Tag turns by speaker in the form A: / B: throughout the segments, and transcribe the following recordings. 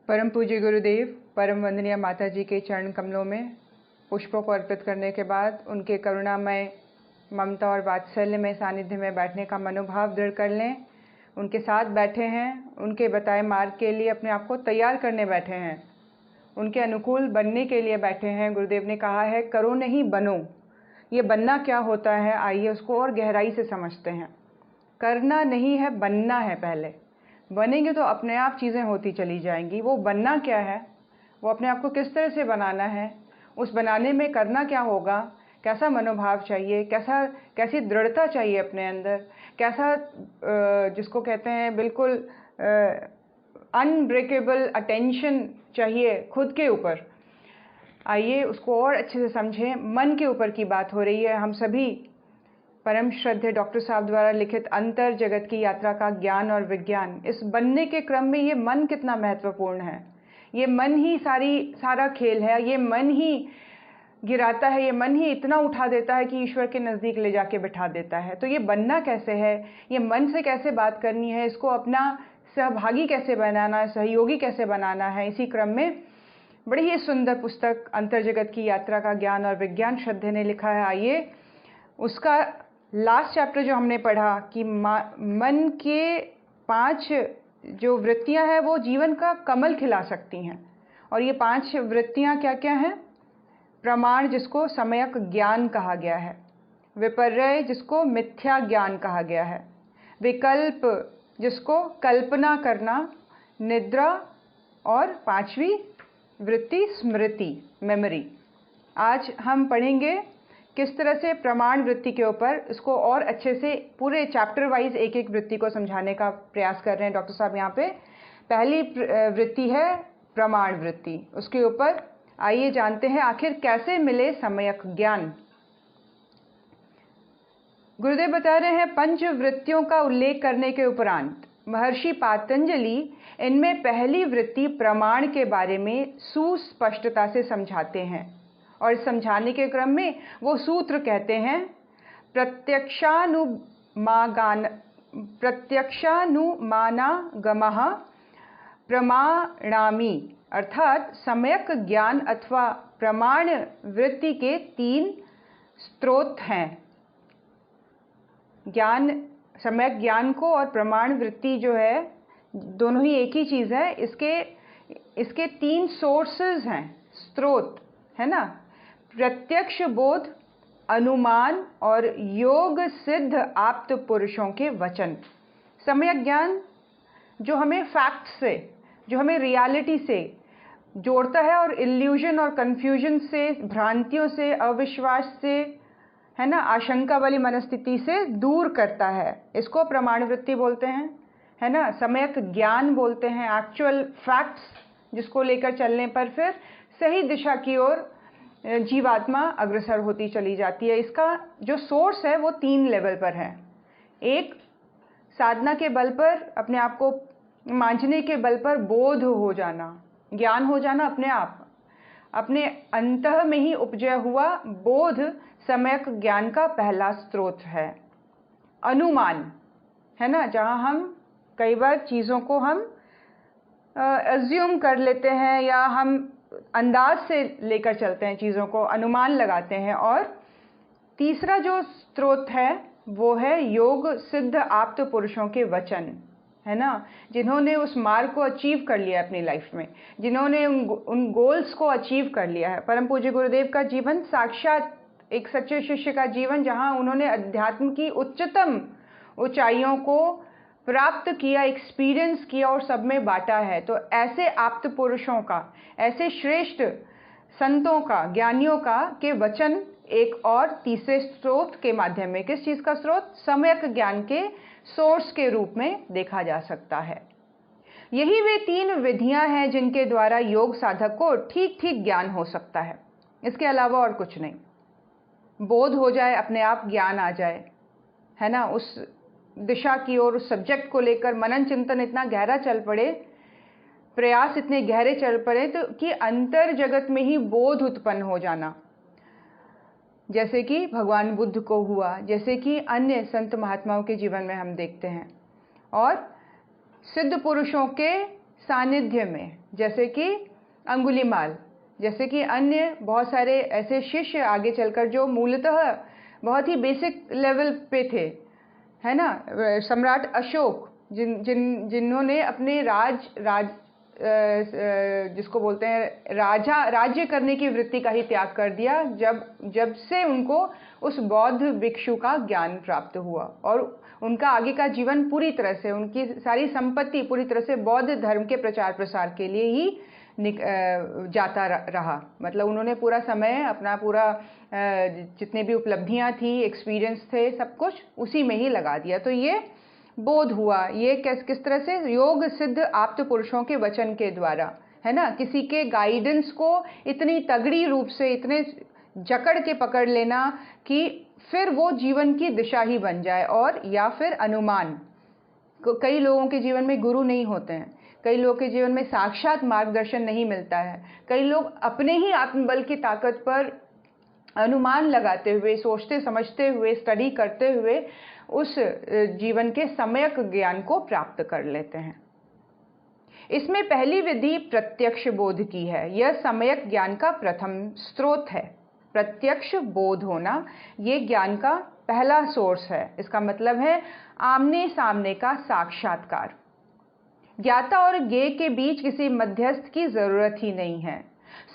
A: परम पूज्य गुरुदेव, परम वंदनीय माता जी के चरण कमलों में पुष्पों को अर्पित करने के बाद उनके करुणामय ममता और वात्सल्य में सानिध्य में बैठने का मनोभाव दृढ़ कर लें। उनके साथ बैठे हैं, उनके बताए मार्ग के लिए अपने आप को तैयार करने बैठे हैं, उनके अनुकूल बनने के लिए बैठे हैं। गुरुदेव ने कहा है, करो नहीं बनो। ये बनना क्या होता है, आइए उसको और गहराई से समझते हैं। करना नहीं है, बनना है। पहले बनेंगे तो अपने आप चीज़ें होती चली जाएंगी। वो बनना क्या है, वो अपने आप को किस तरह से बनाना है, उस बनाने में करना क्या होगा, कैसा मनोभाव चाहिए, कैसी दृढ़ता चाहिए अपने अंदर, कैसा जिसको कहते हैं बिल्कुल अनब्रेकेबल अटेंशन चाहिए खुद के ऊपर। आइए उसको और अच्छे से समझें। मन के ऊपर की बात हो रही है। हम सभी परम श्रद्धेय डॉक्टर साहब द्वारा लिखित अंतर जगत की यात्रा का ज्ञान और विज्ञान, इस बनने के क्रम में ये मन कितना महत्वपूर्ण है। ये मन ही सारा खेल है। ये मन ही गिराता है, ये मन ही इतना उठा देता है कि ईश्वर के नज़दीक ले जाके बिठा देता है। तो ये बनना कैसे है, ये मन से कैसे बात करनी है, इसको अपना सहभागी कैसे बनाना है, सहयोगी कैसे बनाना है, इसी क्रम में बड़ी ही सुंदर पुस्तक अंतर जगत की यात्रा का ज्ञान और विज्ञान श्रद्धेय ने लिखा है। आइए उसका लास्ट चैप्टर जो हमने पढ़ा कि मन के 5 जो वृत्तियां हैं वो जीवन का कमल खिला सकती हैं। और ये 5 वृत्तियां क्या क्या हैं? प्रमाण, जिसको सम्यक ज्ञान कहा गया है। विपर्यय, जिसको मिथ्या ज्ञान कहा गया है। विकल्प, जिसको कल्पना करना, निद्रा, और 5वीं वृत्ति स्मृति, मेमोरी। आज हम पढ़ेंगे किस तरह से प्रमाण वृत्ति के ऊपर, इसको और अच्छे से पूरे चैप्टर वाइज एक एक वृत्ति को समझाने का प्रयास कर रहे हैं डॉक्टर साहब यहाँ पे। पहली वृत्ति है प्रमाण वृत्ति। उसके ऊपर आइए जानते हैं आखिर कैसे मिले सम्यक ज्ञान। गुरुदेव बता रहे हैं, पंच वृत्तियों का उल्लेख करने के उपरांत महर्षि पातंजलि इनमें पहली वृत्ति प्रमाण के बारे में सुस्पष्टता से समझाते हैं। और समझाने के क्रम में वो सूत्र कहते हैं, प्रत्यक्षानुमानागमः प्रमाणामि, अर्थात सम्यक ज्ञान अथवा प्रमाण वृत्ति के 3 स्रोत हैं। ज्ञान, सम्यक ज्ञान को और प्रमाण वृत्ति जो है दोनों ही एक ही चीज़ है। इसके 3 सोर्सेज हैं, स्रोत है ना। प्रत्यक्ष बोध, अनुमान और योग सिद्ध आप्त पुरुषों के वचन। सम्यक ज्ञान जो हमें फैक्ट से, जो हमें रियलिटी से जोड़ता है और इल्यूजन और कंफ्यूजन से, भ्रांतियों से, अविश्वास से, है ना, आशंका वाली मनस्थिति से दूर करता है, इसको प्रमाण वृत्ति बोलते हैं, है ना। सम्यक ज्ञान बोलते हैं एक्चुअल फैक्ट्स, जिसको लेकर चलने पर फिर सही दिशा की ओर जीवात्मा अग्रसर होती चली जाती है। इसका जो सोर्स है वो 3 लेवल पर है। एक, साधना के बल पर, अपने आप को मांझने के बल पर बोध हो जाना, ज्ञान हो जाना अपने आप, अपने अंतः में ही उपजय हुआ बोध सम्यक ज्ञान का पहला स्रोत है। अनुमान, है ना, जहाँ हम कई बार चीज़ों को हम अज्यूम कर लेते हैं या हम अंदाज से लेकर चलते हैं, चीज़ों को अनुमान लगाते हैं। और तीसरा जो स्रोत है वो है योग सिद्ध आप्त पुरुषों के वचन, है ना, जिन्होंने उस मार्ग को अचीव कर लिया अपनी लाइफ में, जिन्होंने उन गोल्स को अचीव कर लिया है। परम पूज्य गुरुदेव का जीवन साक्षात एक सच्चे शिष्य का जीवन, जहाँ उन्होंने अध्यात्म की उच्चतम ऊंचाइयों को प्राप्त किया, एक्सपीरियंस किया और सब में बांटा है। तो ऐसे आप्त पुरुषों का, ऐसे श्रेष्ठ संतों का, ज्ञानियों का के वचन एक और तीसरे स्रोत के माध्यम में, किस चीज़ का स्रोत, सम्यक ज्ञान के सोर्स के रूप में देखा जा सकता है। यही वे 3 विधियां हैं जिनके द्वारा योग साधक को ठीक ठीक ज्ञान हो सकता है। इसके अलावा और कुछ नहीं। बोध हो जाए, अपने आप ज्ञान आ जाए, है ना, उस दिशा की ओर, उस सब्जेक्ट को लेकर मनन चिंतन इतना गहरा चल पड़े, प्रयास इतने गहरे चल पड़े तो कि अंतर जगत में ही बोध उत्पन्न हो जाना, जैसे कि भगवान बुद्ध को हुआ, जैसे कि अन्य संत महात्माओं के जीवन में हम देखते हैं। और सिद्ध पुरुषों के सानिध्य में, जैसे कि अंगुलीमाल, जैसे कि अन्य बहुत सारे ऐसे शिष्य आगे चलकर जो मूलतः बहुत ही बेसिक लेवल पे थे, है ना। सम्राट अशोक जिन्होंने अपने जिसको बोलते हैं राज्य करने की वृत्ति का ही त्याग कर दिया जब से उनको उस बौद्ध भिक्षु का ज्ञान प्राप्त हुआ, और उनका आगे का जीवन पूरी तरह से, उनकी सारी संपत्ति पूरी तरह से बौद्ध धर्म के प्रचार प्रसार के लिए ही जाता रहा। मतलब उन्होंने पूरा समय अपना पूरा जितने भी उपलब्धियां थी, एक्सपीरियंस थे, सब कुछ उसी में ही लगा दिया। तो ये बोध हुआ, ये किस तरह से योग सिद्ध आप्त पुरुषों के वचन के द्वारा, है ना। किसी के गाइडेंस को इतनी तगड़ी रूप से, इतने जकड़ के पकड़ लेना कि फिर वो जीवन की दिशा ही बन जाए, और या फिर अनुमान। कई लोगों के जीवन में गुरु नहीं होते हैं, कई लोगों के जीवन में साक्षात मार्गदर्शन नहीं मिलता है, कई लोग अपने ही आत्मबल की ताकत पर अनुमान लगाते हुए, सोचते समझते हुए, स्टडी करते हुए उस जीवन के सम्यक ज्ञान को प्राप्त कर लेते हैं। इसमें पहली विधि प्रत्यक्ष बोध की है। यह सम्यक ज्ञान का प्रथम स्रोत है। प्रत्यक्ष बोध होना ये ज्ञान का पहला सोर्स है। इसका मतलब है आमने सामने का साक्षात्कार। ज्ञाता और ज्ञेय के बीच किसी मध्यस्थ की जरूरत ही नहीं है।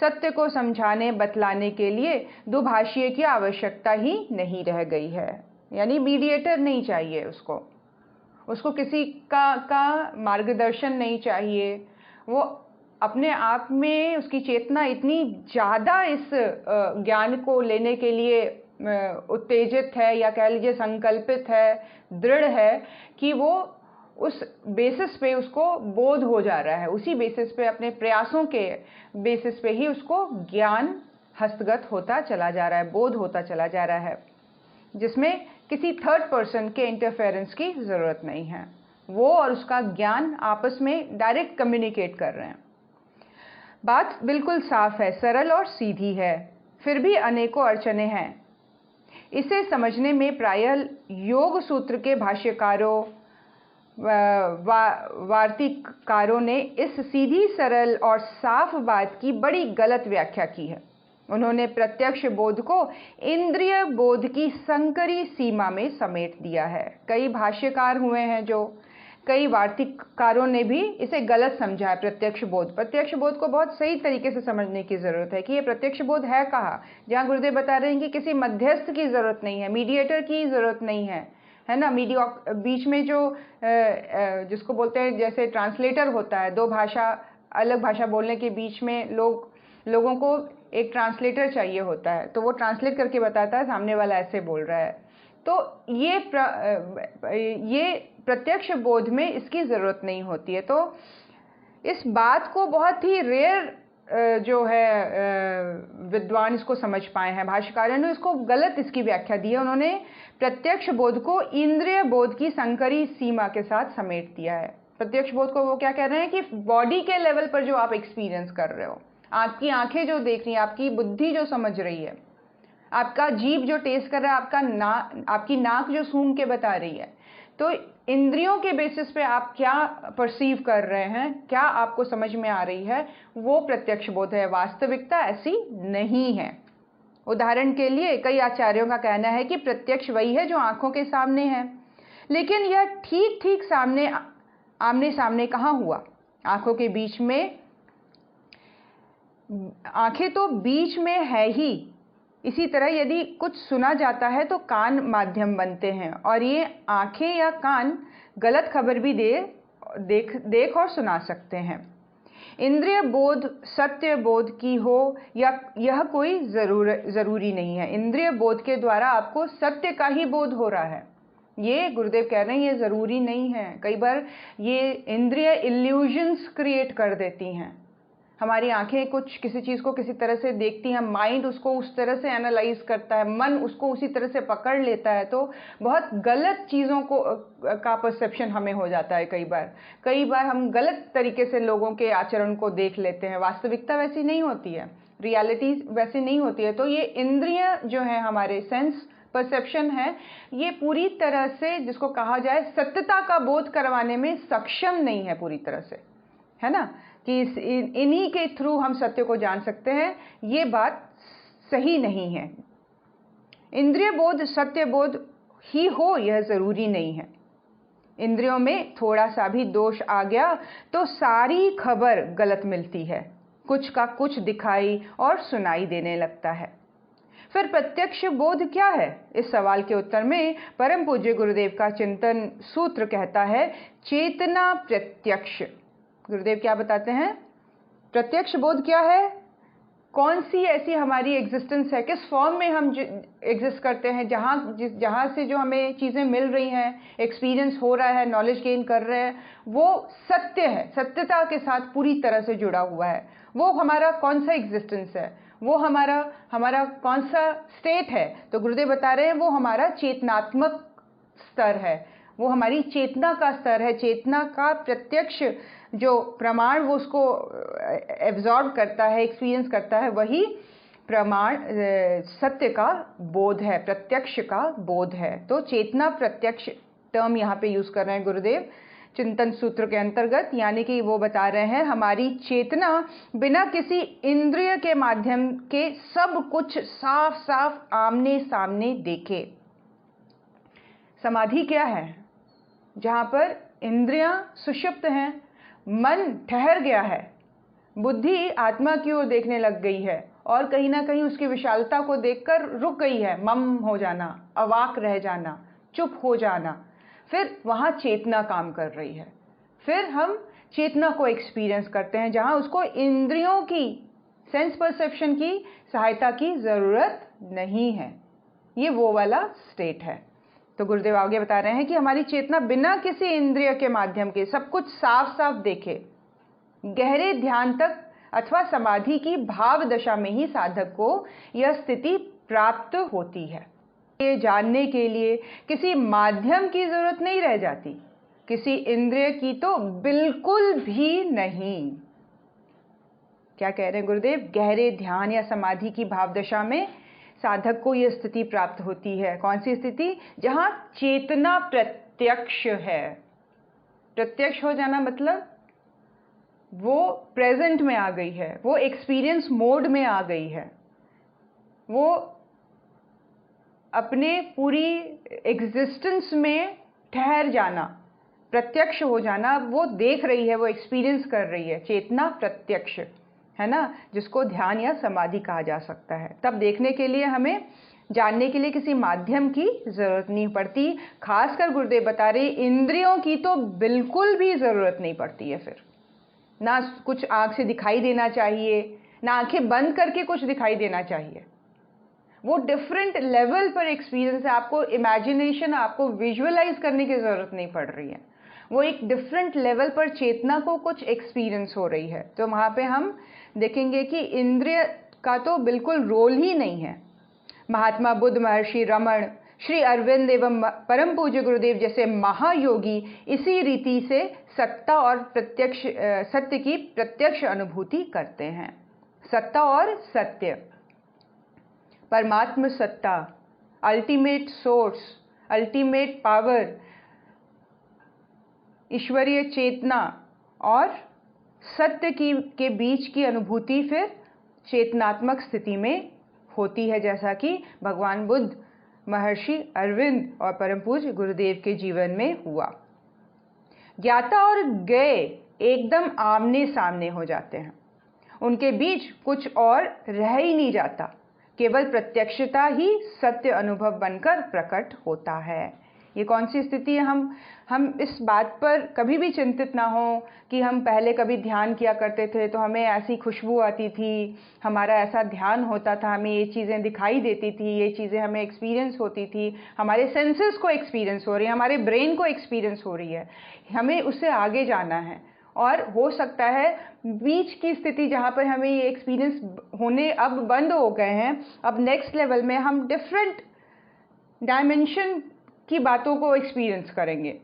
A: सत्य को समझाने बतलाने के लिए दुभाषिए की आवश्यकता ही नहीं रह गई है। यानी मीडिएटर नहीं चाहिए उसको किसी का मार्गदर्शन नहीं चाहिए। वो अपने आप में, उसकी चेतना इतनी ज़्यादा इस ज्ञान को लेने के लिए उत्तेजित है, या कह लीजिए संकल्पित है, दृढ़ है, कि वो उस बेसिस पे उसको बोध हो जा रहा है, उसी बेसिस पे, अपने प्रयासों के बेसिस पे ही उसको ज्ञान हस्तगत होता चला जा रहा है, बोध होता चला जा रहा है, जिसमें किसी थर्ड पर्सन के इंटरफेरेंस की ज़रूरत नहीं है। वो और उसका ज्ञान आपस में डायरेक्ट कम्युनिकेट कर रहे हैं। बात बिल्कुल साफ है, सरल और सीधी है, फिर भी अनेकों अड़चने हैं। इसे समझने में प्रायः योग सूत्र के भाष्यकारों, वार्तिककारों ने इस सीधी, सरल और साफ बात की बड़ी गलत व्याख्या की है। उन्होंने प्रत्यक्ष बोध को इंद्रिय बोध की संकरी सीमा में समेट दिया है। कई भाष्यकार हुए हैं, जो कई वार्तिककारों ने भी इसे गलत समझा है। प्रत्यक्ष बोध को बहुत सही तरीके से समझने की ज़रूरत है कि ये प्रत्यक्ष बोध है कहाँ, जहाँ गुरुदेव बता रहे हैं कि किसी मध्यस्थ की ज़रूरत नहीं है, मीडिएटर की ज़रूरत नहीं है ना। बीच में जो जिसको बोलते हैं, जैसे ट्रांसलेटर होता है, दो भाषा, अलग भाषा बोलने के बीच में लोगों को एक ट्रांसलेटर चाहिए होता है, तो वो ट्रांसलेट करके बताता है सामने वाला ऐसे बोल रहा है। तो ये प्रत्यक्ष बोध में इसकी ज़रूरत नहीं होती है। तो इस बात को बहुत ही रेयर जो है विद्वान इसको समझ पाए हैं। भाष्यकारों ने इसको गलत इसकी व्याख्या दी है। उन्होंने प्रत्यक्ष बोध को इंद्रिय बोध की संकरी सीमा के साथ समेट दिया है। प्रत्यक्ष बोध को वो क्या कह रहे हैं कि बॉडी के लेवल पर जो आप एक्सपीरियंस कर रहे हो, आपकी आंखें जो देख रही हैं, आपकी बुद्धि जो समझ रही है, आपका जीभ जो टेस्ट कर रहा है, आपकी नाक जो सूंघ के बता रही है, तो इंद्रियों के बेसिस पे आप क्या परसीव कर रहे हैं, क्या आपको समझ में आ रही है, वो प्रत्यक्ष बोध है। वास्तविकता ऐसी नहीं है। उदाहरण के लिए कई आचार्यों का कहना है कि प्रत्यक्ष वही है जो आंखों के सामने है, लेकिन यह ठीक सामने, आमने सामने कहाँ हुआ? आंखों के बीच में, आंखें तो बीच में है ही। इसी तरह यदि कुछ सुना जाता है तो कान माध्यम बनते हैं, और ये आंखें या कान गलत खबर भी देख और सुना सकते हैं। इंद्रिय बोध सत्य बोध की हो या यह कोई ज़रूरी नहीं है। इंद्रिय बोध के द्वारा आपको सत्य का ही बोध हो रहा है, ये गुरुदेव कह रहे हैं, ये ज़रूरी नहीं है। कई बार ये इंद्रिय इल्यूजन्स क्रिएट कर देती हैं। हमारी आंखें कुछ किसी चीज़ को किसी तरह से देखती हैं, माइंड उसको उस तरह से एनालाइज करता है, मन उसको उसी तरह से पकड़ लेता है, तो बहुत गलत चीज़ों का परसेप्शन हमें हो जाता है। कई बार हम गलत तरीके से लोगों के आचरण को देख लेते हैं। वास्तविकता वैसी नहीं होती है, रियलिटी वैसी नहीं होती है। तो ये इंद्रिय जो है, हमारे सेंस परसेप्शन है, ये पूरी तरह से, जिसको कहा जाए, सत्यता का बोध करवाने में सक्षम नहीं है पूरी तरह से। है ना, कि इन्हीं के थ्रू हम सत्य को जान सकते हैं, ये बात सही नहीं है। इंद्रिय बोध सत्य बोध ही हो यह ज़रूरी नहीं है। इंद्रियों में थोड़ा सा भी दोष आ गया तो सारी खबर गलत मिलती है, कुछ का कुछ दिखाई और सुनाई देने लगता है। फिर प्रत्यक्ष बोध क्या है? इस सवाल के उत्तर में परम पूज्य गुरुदेव का चिंतन सूत्र कहता है, चेतना प्रत्यक्ष। गुरुदेव क्या बताते हैं? प्रत्यक्ष बोध क्या है? कौन सी ऐसी हमारी एग्जिस्टेंस है, किस फॉर्म में हम एग्जिस्ट करते हैं, जहाँ से जो हमें चीज़ें मिल रही हैं, एक्सपीरियंस हो रहा है, नॉलेज गेन कर रहे हैं, वो सत्य है, सत्यता के साथ पूरी तरह से जुड़ा हुआ है। वो हमारा कौन सा एग्जिस्टेंस है, वो हमारा कौन सा स्टेट है? तो गुरुदेव बता रहे हैं वो हमारा चेतनात्मक स्तर है, वो हमारी चेतना का स्तर है। चेतना का प्रत्यक्ष जो प्रमाण वो उसको एब्जॉर्ब करता है, एक्सपीरियंस करता है, वही प्रमाण सत्य का बोध है, प्रत्यक्ष का बोध है। तो चेतना प्रत्यक्ष टर्म यहाँ पे यूज़ कर रहे हैं गुरुदेव चिंतन सूत्र के अंतर्गत, यानी कि वो बता रहे हैं हमारी चेतना बिना किसी इंद्रिय के माध्यम के सब कुछ साफ साफ आमने सामने देखे। समाधि क्या है? जहाँ पर इंद्रियां सुषुप्त हैं, मन ठहर गया है, बुद्धि आत्मा की ओर देखने लग गई है और कहीं ना कहीं उसकी विशालता को देखकर रुक गई है, मम हो जाना, अवाक रह जाना, चुप हो जाना। फिर वहाँ चेतना काम कर रही है, फिर हम चेतना को एक्सपीरियंस करते हैं जहाँ उसको इंद्रियों की सेंस परसेप्शन की सहायता की ज़रूरत नहीं है। ये वो वाला स्टेट है। तो गुरुदेव आगे बता रहे हैं कि हमारी चेतना बिना किसी इंद्रिय के माध्यम के सब कुछ साफ साफ देखे, गहरे ध्यान तक अथवा समाधि की भाव दशा में ही साधक को यह स्थिति प्राप्त होती है। ये जानने के लिए किसी माध्यम की जरूरत नहीं रह जाती, किसी इंद्रिय की तो बिल्कुल भी नहीं। क्या कह रहे हैं गुरुदेव? गहरे ध्यान या समाधि की भाव दशा में साधक को यह स्थिति प्राप्त होती है। कौन सी स्थिति? जहां चेतना प्रत्यक्ष है। प्रत्यक्ष हो जाना मतलब वो प्रेजेंट में आ गई है, वो एक्सपीरियंस मोड में आ गई है, वो अपने पूरी एग्जिस्टेंस में ठहर जाना, प्रत्यक्ष हो जाना। वो देख रही है, वो एक्सपीरियंस कर रही है। चेतना प्रत्यक्ष है ना, जिसको ध्यान या समाधि कहा जा सकता है। तब देखने के लिए हमें जानने के लिए किसी माध्यम की जरूरत नहीं पड़ती। खासकर गुरुदेव बता रहे इंद्रियों की तो बिल्कुल भी जरूरत नहीं पड़ती है। फिर ना कुछ आँख से दिखाई देना चाहिए, ना आंखें बंद करके कुछ दिखाई देना चाहिए। वो डिफरेंट लेवल पर एक्सपीरियंस है। आपको इमेजिनेशन, आपको विजुअलाइज करने की जरूरत नहीं पड़ रही है। वो एक डिफरेंट लेवल पर चेतना को कुछ एक्सपीरियंस हो रही है। तो वहाँ पे हम देखेंगे कि इंद्रिय का तो बिल्कुल रोल ही नहीं है। महात्मा बुद्ध, महर्षि रमण, श्री अरविंद एवं परम पूज्य गुरुदेव जैसे महायोगी इसी रीति से सत्ता और प्रत्यक्ष सत्य की प्रत्यक्ष अनुभूति करते हैं। सत्ता और सत्य, परमात्म सत्ता, अल्टीमेट सोर्स, अल्टीमेट पावर, ईश्वरीय चेतना और सत्य के बीच की अनुभूति फिर चेतनात्मक स्थिति में होती है, जैसा कि भगवान बुद्ध, महर्षि अरविंद और परम पूज्य गुरुदेव के जीवन में हुआ। ज्ञाता और ज्ञेय एकदम आमने सामने हो जाते हैं, उनके बीच कुछ और रह ही नहीं जाता, केवल प्रत्यक्षता ही सत्य अनुभव बनकर प्रकट होता है। ये कौन सी स्थिति है? हम इस बात पर कभी भी चिंतित ना हो कि हम पहले कभी ध्यान किया करते थे तो हमें ऐसी खुशबू आती थी, हमारा ऐसा ध्यान होता था, हमें ये चीज़ें दिखाई देती थी, ये चीज़ें हमें एक्सपीरियंस होती थी, हमारे सेंसेस को एक्सपीरियंस हो रही है, हमारे ब्रेन को एक्सपीरियंस हो रही है। हमें उससे आगे जाना है और हो सकता है बीच की स्थिति जहाँ पर हमें ये एक्सपीरियंस होने अब बंद हो गए हैं, अब नेक्स्ट लेवल में हम डिफरेंट डायमेंशन की बातों को एक्सपीरियंस करेंगे।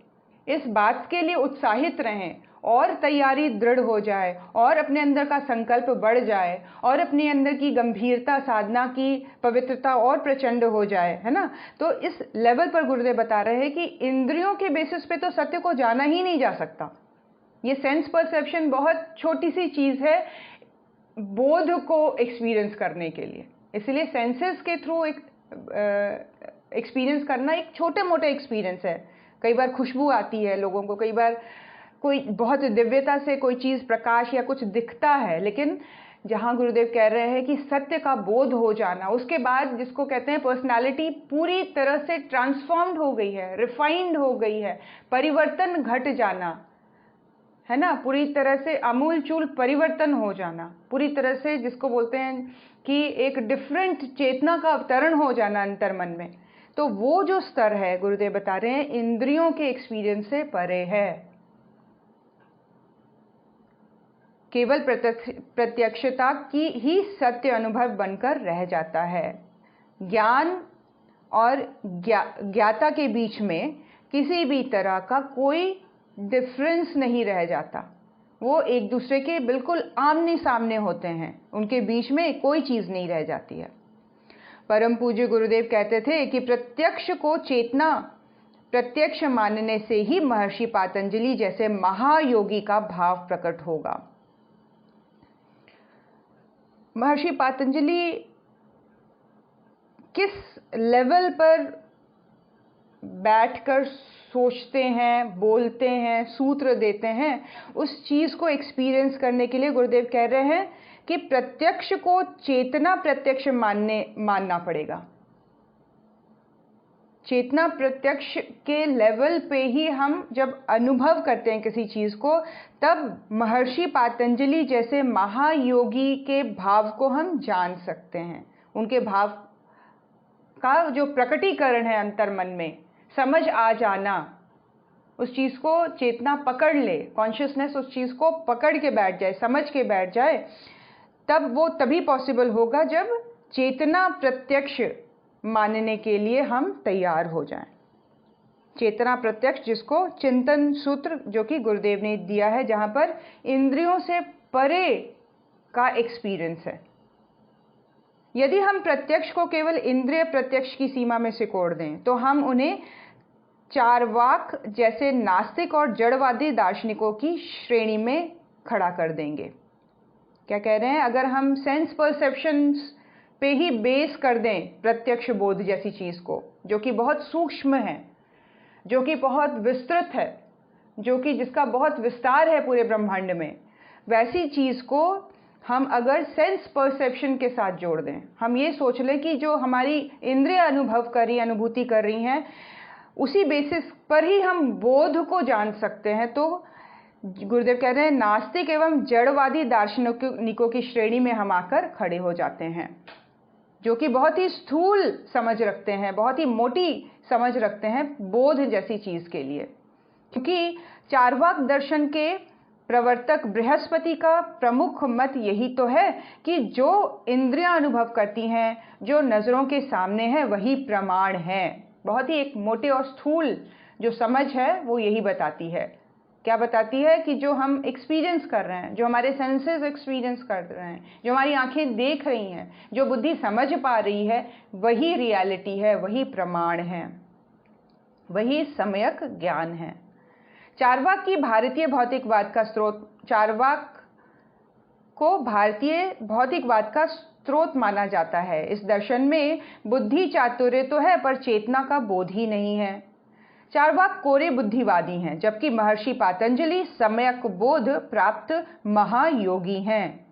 A: इस बात के लिए उत्साहित रहें और तैयारी दृढ़ हो जाए और अपने अंदर का संकल्प बढ़ जाए और अपने अंदर की गंभीरता, साधना की पवित्रता और प्रचंड हो जाए, है ना। तो इस लेवल पर गुरुदेव बता रहे हैं कि इंद्रियों के बेसिस पे तो सत्य को जाना ही नहीं जा सकता। ये सेंस परसेप्शन बहुत छोटी सी चीज़ है बोध को एक्सपीरियंस करने के लिए, इसलिए सेंसेस के थ्रू एक एक्सपीरियंस करना एक छोटे मोटे एक्सपीरियंस है। कई बार खुशबू आती है लोगों को, कई बार कोई बहुत दिव्यता से कोई चीज़ प्रकाश या कुछ दिखता है, लेकिन जहाँ गुरुदेव कह रहे हैं कि सत्य का बोध हो जाना, उसके बाद जिसको कहते हैं पर्सनालिटी पूरी तरह से ट्रांसफॉर्म्ड हो गई है, रिफाइंड हो गई है, परिवर्तन घट जाना, है ना, पूरी तरह से आमूलचूल परिवर्तन हो जाना, पूरी तरह से जिसको बोलते हैं कि एक डिफरेंट चेतना का अवतरण हो जाना अंतर्मन में। तो वो जो स्तर है गुरुदेव बता रहे हैं इंद्रियों के एक्सपीरियंस से परे है। केवल प्रत्यक्षता की ही सत्य अनुभव बनकर रह जाता है। ज्ञान और ज्ञाता के बीच में किसी भी तरह का कोई डिफरेंस नहीं रह जाता, वो एक दूसरे के बिल्कुल आमने सामने होते हैं, उनके बीच में कोई चीज़ नहीं रह जाती है। परम पूज्य गुरुदेव कहते थे कि प्रत्यक्ष को चेतना प्रत्यक्ष मानने से ही महर्षि पातंजलि जैसे महायोगी का भाव प्रकट होगा। महर्षि पातंजलि किस लेवल पर बैठकर सोचते हैं, बोलते हैं, सूत्र देते हैं, उस चीज़ को एक्सपीरियंस करने के लिए गुरुदेव कह रहे हैं कि प्रत्यक्ष को चेतना प्रत्यक्ष मानना पड़ेगा। चेतना प्रत्यक्ष के लेवल पे ही हम जब अनुभव करते हैं किसी चीज़ को, तब महर्षि पातंजलि जैसे महायोगी के भाव को हम जान सकते हैं। उनके भाव का जो प्रकटीकरण है अंतर्मन में, समझ आ जाना, उस चीज़ को चेतना पकड़ ले, कॉन्शियसनेस उस चीज़ को पकड़ के बैठ जाए, समझ के बैठ जाए, तब वो तभी पॉसिबल होगा जब चेतना प्रत्यक्ष मानने के लिए हम तैयार हो जाएं। चेतना प्रत्यक्ष जिसको चिंतन सूत्र जो कि गुरुदेव ने दिया है, जहाँ पर इंद्रियों से परे का एक्सपीरियंस है। यदि हम प्रत्यक्ष को केवल इंद्रिय प्रत्यक्ष की सीमा में सिकोड़ दें तो हम उन्हें चार्वाक जैसे नास्तिक और जड़वादी दार्शनिकों की श्रेणी में खड़ा कर देंगे। क्या कह रहे हैं? अगर हम सेंस परसेप्शंस पे ही बेस कर दें प्रत्यक्ष बोध जैसी चीज़ को, जो कि बहुत सूक्ष्म है, जो कि बहुत विस्तृत है, जो कि जिसका बहुत विस्तार है पूरे ब्रह्मांड में, वैसी चीज़ को हम अगर सेंस परसेप्शन के साथ जोड़ दें, हम ये सोच लें कि जो हमारी इंद्रिय अनुभव कर रही, अनुभूति कर रही हैं, उसी बेसिस पर ही हम बोध को जान सकते हैं, तो गुरुदेव कह रहे हैं नास्तिक एवं जड़वादी दार्शनिकों की श्रेणी में हम आकर खड़े हो जाते हैं, जो कि बहुत ही स्थूल समझ रखते हैं, बहुत ही मोटी समझ रखते हैं बोध जैसी चीज़ के लिए। क्योंकि चार्वाक दर्शन के प्रवर्तक बृहस्पति का प्रमुख मत यही तो है कि जो इंद्रियां अनुभव करती हैं, जो नज़रों के सामने है, वही प्रमाण है। बहुत ही एक मोटे और स्थूल जो समझ है वो यही बताती है। क्या बताती है? कि जो हम एक्सपीरियंस कर रहे हैं, जो हमारे सेंसेस एक्सपीरियंस कर रहे हैं, जो हमारी आंखें देख रही हैं, जो बुद्धि समझ पा रही है, वही रियलिटी है, वही प्रमाण है, वही सम्यक ज्ञान है। चार्वाक की भारतीय भौतिकवाद का स्रोत, चार्वाक को भारतीय भौतिकवाद का स्रोत माना जाता है। इस दर्शन में बुद्धि चातुर्य तो है पर चेतना का बोध ही नहीं है। चार्वाक कोरे बुद्धिवादी हैं, जबकि महर्षि पातंजलि सम्यक बोध प्राप्त महायोगी हैं।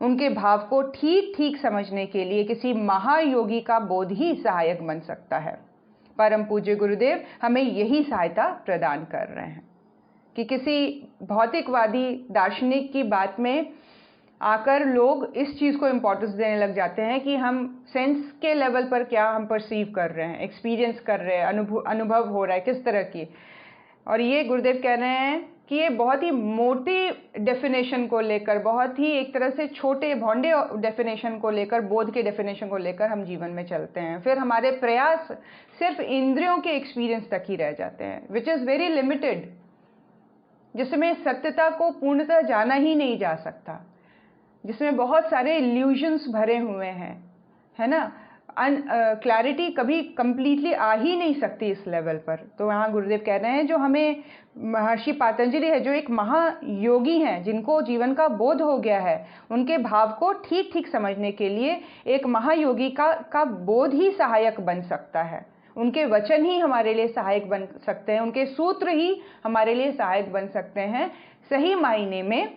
A: उनके भाव को ठीक ठीक समझने के लिए किसी महायोगी का बोध ही सहायक बन सकता है। परम पूज्य गुरुदेव हमें यही सहायता प्रदान कर रहे हैं कि किसी भौतिकवादी दार्शनिक की बात में आकर लोग इस चीज़ को इम्पोर्टेंस देने लग जाते हैं कि हम सेंस के लेवल पर क्या हम परसीव कर रहे हैं, एक्सपीरियंस कर रहे हैं, अनुभव हो रहा है किस तरह की। और ये गुरुदेव कह रहे हैं कि ये बहुत ही मोटी डेफिनेशन को लेकर, बहुत ही एक तरह से छोटे भौंडे डेफिनेशन को लेकर, बोध के डेफिनेशन को लेकर हम जीवन में चलते हैं। फिर हमारे प्रयास सिर्फ इंद्रियों के एक्सपीरियंस तक ही रह जाते हैं, विच इज़ वेरी लिमिटेड, जिसमें सत्यता को पूर्णतः जाना ही नहीं जा सकता, जिसमें बहुत सारे इल्यूजन्स भरे हुए हैं, है ना। क्लैरिटी कभी कंप्लीटली आ ही नहीं सकती इस लेवल पर। तो यहाँ गुरुदेव कह रहे हैं जो हमें महर्षि पातंजलि है, जो एक महायोगी हैं, जिनको जीवन का बोध हो गया है, उनके भाव को ठीक ठीक समझने के लिए एक महायोगी का बोध ही सहायक बन सकता है। उनके वचन ही हमारे लिए सहायक बन सकते हैं, उनके सूत्र ही हमारे लिए सहायक बन सकते हैं सही मायने में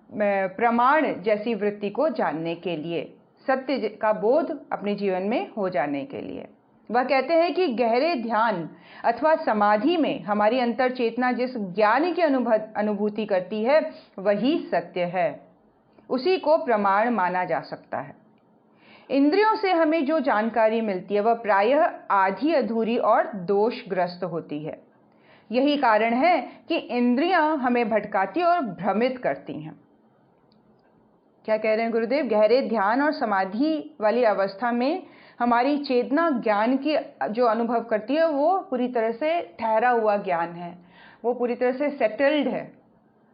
A: प्रमाण जैसी वृत्ति को जानने के लिए, सत्य का बोध अपने जीवन में हो जाने के लिए। वह कहते हैं कि गहरे ध्यान अथवा समाधि में हमारी अंतर चेतना जिस ज्ञान की अनुभूति करती है वही सत्य है, उसी को प्रमाण माना जा सकता है। इंद्रियों से हमें जो जानकारी मिलती है वह प्रायः आधी अधूरी और दोषग्रस्त होती है। यही कारण है कि इंद्रियां हमें भटकाती और भ्रमित करती हैं। क्या कह रहे हैं गुरुदेव? गहरे ध्यान और समाधि वाली अवस्था में हमारी चेतना ज्ञान की जो अनुभव करती है वो पूरी तरह से ठहरा हुआ ज्ञान है, वो पूरी तरह से सेटल्ड है,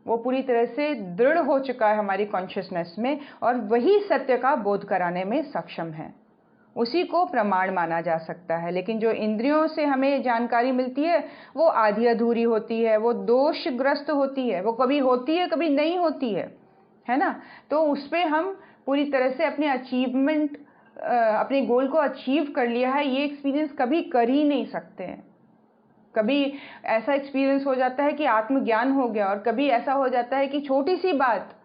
A: वो पूरी तरह से दृढ़ हो चुका है हमारी कॉन्शियसनेस में, और वही सत्य का बोध कराने में सक्षम है, उसी को प्रमाण माना जा सकता है। लेकिन जो इंद्रियों से हमें जानकारी मिलती है वो आधी अधूरी होती है, वो दोषग्रस्त होती है, वो कभी होती है कभी नहीं होती है ना। तो उस पर हम पूरी तरह से अपने अचीवमेंट, अपने गोल को अचीव कर लिया है, ये एक्सपीरियंस कभी कर ही नहीं सकते हैं। कभी ऐसा एक्सपीरियंस हो जाता है कि आत्मज्ञान हो गया, और कभी ऐसा हो जाता है कि छोटी सी बात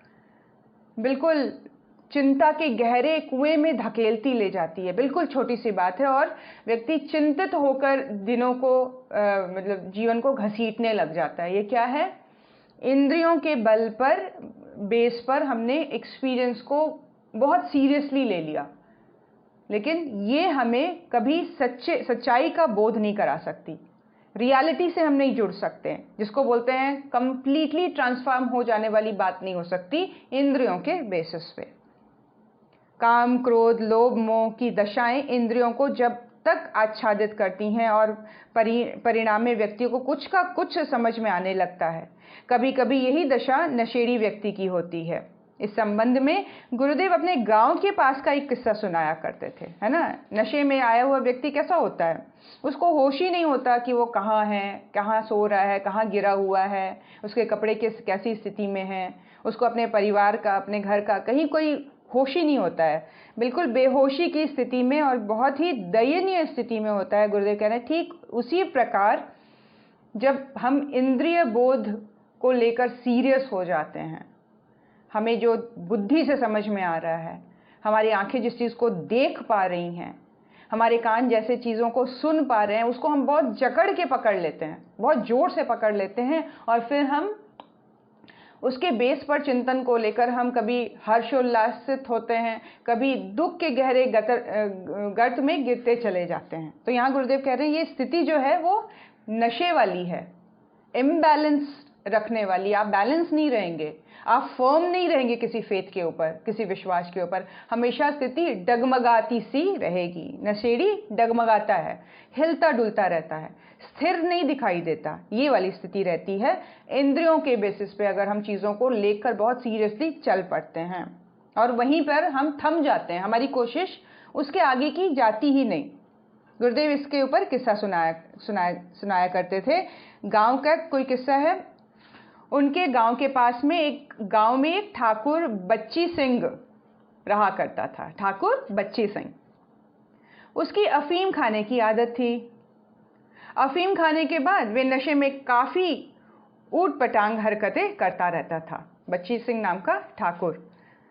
A: बिल्कुल चिंता के गहरे कुएं में धकेलती ले जाती है। बिल्कुल छोटी सी बात है और व्यक्ति चिंतित होकर दिनों को मतलब जीवन को घसीटने लग जाता है। ये क्या है? इंद्रियों के बल पर, बेस पर हमने एक्सपीरियंस को बहुत सीरियसली ले लिया, लेकिन ये हमें कभी सच्चाई का बोध नहीं करा सकती। रियलिटी से हम नहीं जुड़ सकते हैं, जिसको बोलते हैं कंप्लीटली ट्रांसफॉर्म हो जाने वाली बात नहीं हो सकती इंद्रियों के बेसिस पे। काम, क्रोध, लोभ, मोह की दशाएं इंद्रियों को जब तक आच्छादित करती हैं और परिणाम में व्यक्ति को कुछ का कुछ समझ में आने लगता है। कभी कभी यही दशा नशेड़ी व्यक्ति की होती है। इस संबंध में गुरुदेव अपने गांव के पास का एक किस्सा सुनाया करते थे, है ना। नशे में आया हुआ व्यक्ति कैसा होता है? उसको होश ही नहीं होता कि वो कहाँ है, कहाँ सो रहा है, कहाँ गिरा हुआ है, उसके कपड़े कैसी स्थिति में है, उसको अपने परिवार का, अपने घर का कहीं कोई होश ही नहीं होता है। बिल्कुल बेहोशी की स्थिति में और बहुत ही दयनीय स्थिति में होता है। गुरुदेव कह रहे हैं ठीक उसी प्रकार जब हम इंद्रिय बोध को लेकर सीरियस हो जाते हैं, हमें जो बुद्धि से समझ में आ रहा है, हमारी आंखें जिस चीज़ को देख पा रही हैं, हमारे कान जैसे चीज़ों को सुन पा रहे हैं, उसको हम बहुत जकड़ के पकड़ लेते हैं, बहुत जोर से पकड़ लेते हैं, और फिर हम उसके बेस पर चिंतन को लेकर हम कभी हर्षोल्लासित होते हैं, कभी दुख के गहरे गर्त में गिरते चले जाते हैं। तो यहाँ गुरुदेव कह रहे हैं ये स्थिति जो है वो नशे वाली है, इम्बैलेंस रखने वाली। आप बैलेंस नहीं रहेंगे, आप फर्म नहीं रहेंगे किसी फेथ के ऊपर, किसी विश्वास के ऊपर। हमेशा स्थिति डगमगाती सी रहेगी। नशेड़ी डगमगाता है, हिलता डुलता रहता है, स्थिर नहीं दिखाई देता, ये वाली स्थिति रहती है। इंद्रियों के बेसिस पे अगर हम चीज़ों को लेकर बहुत सीरियसली चल पड़ते हैं और वहीं पर हम थम जाते हैं, हमारी कोशिश उसके आगे की जाती ही नहीं। गुरुदेव इसके ऊपर किस्सा सुनाया करते थे। गांव का कोई किस्सा है। उनके गांव के पास में एक ठाकुर बच्ची सिंह रहा करता था। ठाकुर बच्ची सिंह, उसकी अफीम खाने की आदत थी। अफीम खाने के बाद वे नशे में काफ़ी ऊट पटांग हरकतें करता रहता था। बच्ची सिंह नाम का ठाकुर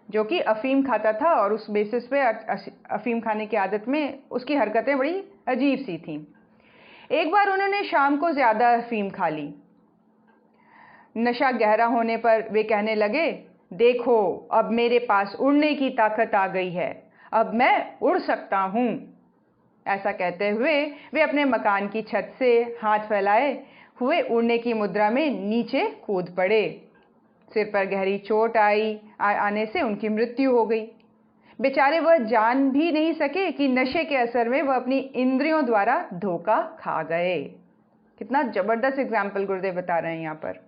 A: जो कि अफीम खाता था, और उस बेसिस पे अफीम खाने की आदत में उसकी हरकतें बड़ी अजीब सी थीं। एक बार उन्होंने शाम को ज़्यादा अफीम खा ली। नशा गहरा होने पर वे कहने लगे, देखो अब मेरे पास उड़ने की ताकत आ गई है, अब मैं उड़ सकता हूँ। ऐसा कहते हुए वे अपने मकान की छत से हाथ फैलाए हुए उड़ने की मुद्रा में नीचे कूद पड़े। सिर पर गहरी चोट आने से उनकी मृत्यु हो गई। बेचारे वह जान भी नहीं सके कि नशे के असर में वह अपनी इंद्रियों द्वारा धोखा खा गए। कितना जबरदस्त एग्जाम्पल गुरुदेव बता रहे हैं यहाँ पर।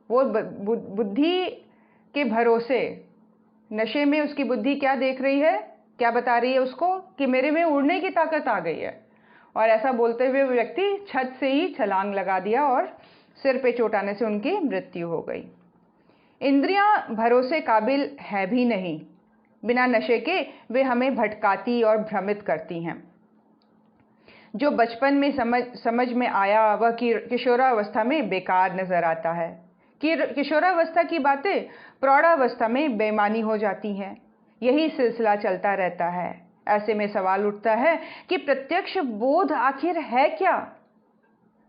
A: वो बुद्धि के भरोसे, नशे में उसकी बुद्धि क्या देख रही है? क्या बता रही है उसको? कि मेरे में उड़ने की ताकत आ गई है। और ऐसा बोलते हुए वो व्यक्ति छत से ही छलांग लगा दिया और सिर पे चोट आने से उनकी मृत्यु हो गई। इंद्रियां भरोसे काबिल है भी नहीं, बिना नशे के वे हमें भटकाती और भ्रमित करती हैं। जो बचपन में समझ में आया वह किशोरावस्था में बेकार नजर आता है। किशोरावस्था की बातें प्रौढ़ावस्था में बेईमानी हो जाती हैं। यही सिलसिला चलता रहता है। ऐसे में सवाल उठता है कि प्रत्यक्ष बोध आखिर है क्या?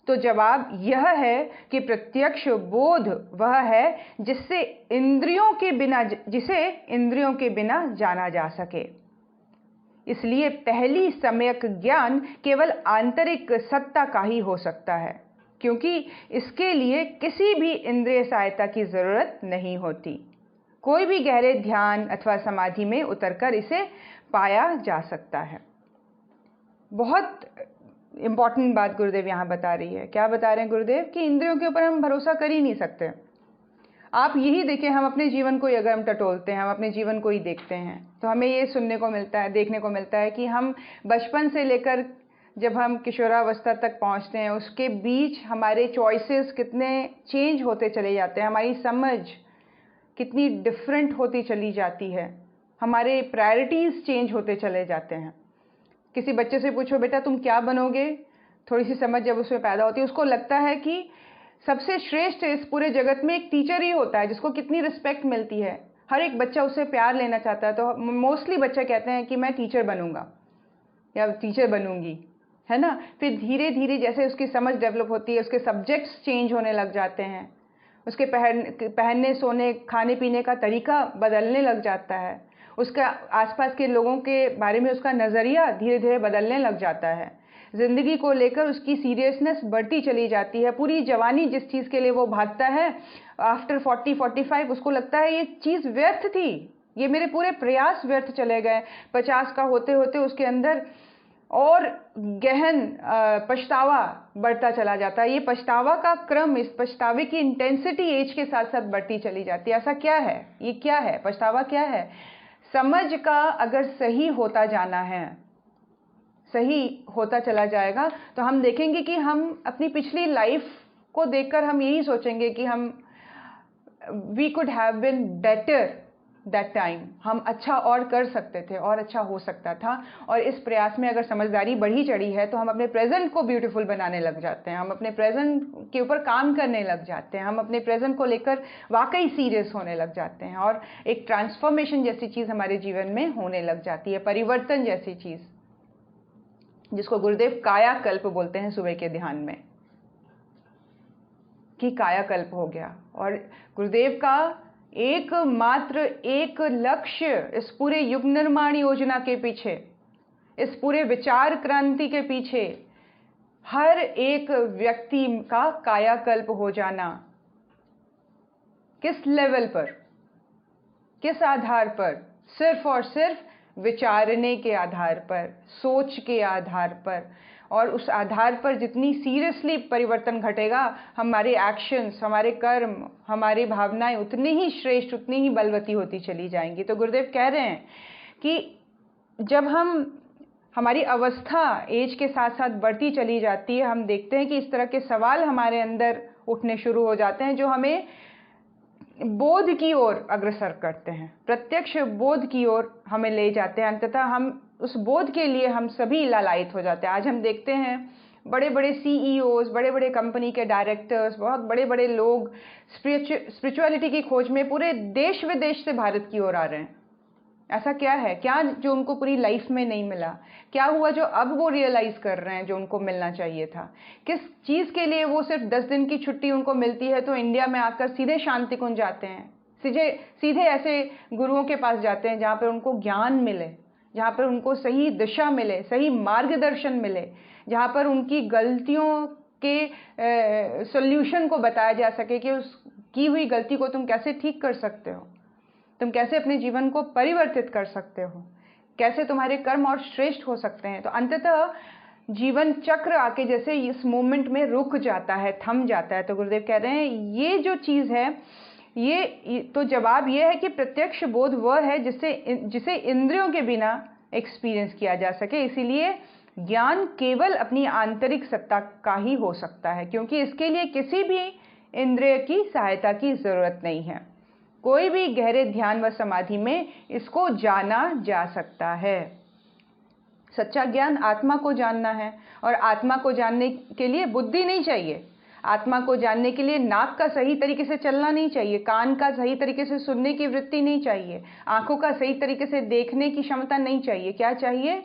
A: तो जवाब यह है कि प्रत्यक्ष बोध वह है जिसे इंद्रियों के बिना जाना जा सके। इसलिए पहली सम्यक ज्ञान केवल आंतरिक सत्ता का ही हो सकता है, क्योंकि इसके लिए किसी भी इंद्रिय सहायता की जरूरत नहीं होती। कोई भी गहरे ध्यान अथवा समाधि में उतरकर इसे पाया जा सकता है। बहुत इंपॉर्टेंट बात गुरुदेव यहाँ बता रही है। क्या बता रहे हैं गुरुदेव? कि इंद्रियों के ऊपर हम भरोसा कर ही नहीं सकते। आप यही देखें, हम अपने जीवन को ही अगर हम टटोलते हैं, हम अपने जीवन को ही देखते हैं, तो हमें ये सुनने को मिलता है, देखने को मिलता है कि हम बचपन से लेकर जब हम किशोरावस्था तक पहुंचते हैं, उसके बीच हमारे चॉइसेस कितने चेंज होते चले जाते हैं, हमारी समझ कितनी डिफरेंट होती चली जाती है, हमारे प्रायोरिटीज़ चेंज होते चले जाते हैं। किसी बच्चे से पूछो बेटा तुम क्या बनोगे, थोड़ी सी समझ जब उसमें पैदा होती है, उसको लगता है कि सबसे श्रेष्ठ इस पूरे जगत में एक टीचर ही होता है जिसको कितनी रिस्पेक्ट मिलती है। हर एक बच्चा उससे प्यार लेना चाहता है। तो मोस्टली बच्चे कहते हैं कि मैं टीचर बनूंगा या टीचर बनूंगी, है ना। फिर धीरे धीरे जैसे उसकी समझ डेवलप होती है, उसके सब्जेक्ट्स चेंज होने लग जाते हैं, उसके पहनने सोने खाने पीने का तरीका बदलने लग जाता है, उसका आसपास के लोगों के बारे में उसका नज़रिया धीरे धीरे बदलने लग जाता है, ज़िंदगी को लेकर उसकी सीरियसनेस बढ़ती चली जाती है। पूरी जवानी जिस चीज़ के लिए वो भागता है, आफ्टर 40-45 उसको लगता है ये चीज़ व्यर्थ थी, ये मेरे पूरे प्रयास व्यर्थ चले गए। 50 का होते होते उसके अंदर और गहन पछतावा बढ़ता चला जाता है। ये पछतावा का क्रम, इस पछतावे की इंटेंसिटी एज के साथ साथ बढ़ती चली जाती है। ऐसा क्या है? ये क्या है? पछतावा क्या है? समझ का अगर सही होता जाना है, सही होता चला जाएगा, तो हम देखेंगे कि हम अपनी पिछली लाइफ को देखकर हम यही सोचेंगे कि we could have been better that time, हम अच्छा और कर सकते थे और अच्छा हो सकता था। और इस प्रयास में अगर समझदारी बढ़ी चढ़ी है तो हम अपने प्रेजेंट को ब्यूटीफुल बनाने लग जाते हैं, हम अपने प्रेजेंट के ऊपर काम करने लग जाते हैं, हम अपने प्रेजेंट को लेकर वाकई सीरियस होने लग जाते हैं और एक ट्रांसफॉर्मेशन जैसी चीज़ हमारे जीवन में होने लग जाती है, परिवर्तन जैसी चीज़, जिसको गुरुदेव कायाकल्प बोलते हैं सुबह के ध्यान में, कि कायाकल्प हो गया। और गुरुदेव का एकमात्र एक लक्ष्य इस पूरे युग निर्माण योजना के पीछे, इस पूरे विचार क्रांति के पीछे हर एक व्यक्ति का कायाकल्प हो जाना। किस लेवल पर, किस आधार पर? सिर्फ और सिर्फ विचारने के आधार पर, सोच के आधार पर। और उस आधार पर जितनी सीरियसली परिवर्तन घटेगा, हमारे एक्शंस, हमारे कर्म, हमारी भावनाएं उतनी ही श्रेष्ठ, उतनी ही बलवती होती चली जाएंगी। तो गुरुदेव कह रहे हैं कि जब हमारी अवस्था एज के साथ साथ बढ़ती चली जाती है, हम देखते हैं कि इस तरह के सवाल हमारे अंदर उठने शुरू हो जाते हैं जो हमें बोध की ओर अग्रसर करते हैं, प्रत्यक्ष बोध की ओर हमें ले जाते हैं। अंततः हम उस बोध के लिए हम सभी लालायित हो जाते हैं। आज हम देखते हैं बड़े बड़े सीईओज, बड़े बड़े कंपनी के डायरेक्टर्स, बहुत बड़े बड़े लोग स्पिरिचुअलिटी की खोज में पूरे देश विदेश से भारत की ओर आ रहे हैं। ऐसा क्या है? क्या जो उनको पूरी लाइफ में नहीं मिला? क्या हुआ जो अब वो रियलाइज कर रहे हैं जो उनको मिलना चाहिए था? किस चीज़ के लिए वो सिर्फ 10 दिन की छुट्टी उनको मिलती है तो इंडिया में आकर सीधे शांति कुंज जाते हैं, सीधे ऐसे गुरुओं के पास जाते हैं जहाँ पर उनको ज्ञान मिले, जहाँ पर उनको सही दिशा मिले, सही मार्गदर्शन मिले, जहाँ पर उनकी गलतियों के सॉल्यूशन को बताया जा सके कि उस की हुई गलती को तुम कैसे ठीक कर सकते हो, तुम कैसे अपने जीवन को परिवर्तित कर सकते हो, कैसे तुम्हारे कर्म और श्रेष्ठ हो सकते हैं। तो अंततः जीवन चक्र आके जैसे इस मोमेंट में रुक जाता है, थम जाता है। तो गुरुदेव कह रहे हैं ये जो चीज़ है, ये तो जवाब ये है कि प्रत्यक्ष बोध वह है जिसे इंद्रियों के बिना एक्सपीरियंस किया जा सके। इसीलिए ज्ञान केवल अपनी आंतरिक सत्ता का ही हो सकता है, क्योंकि इसके लिए किसी भी इंद्रिय की सहायता की जरूरत नहीं है। कोई भी गहरे ध्यान व समाधि में इसको जाना जा सकता है। सच्चा ज्ञान आत्मा को जानना है, और आत्मा को जानने के लिए बुद्धि नहीं चाहिए। आत्मा को जानने के लिए नाक का सही तरीके से चलना नहीं चाहिए, कान का सही तरीके से सुनने की वृत्ति नहीं चाहिए, आंखों का सही तरीके से देखने की क्षमता नहीं चाहिए। क्या चाहिए?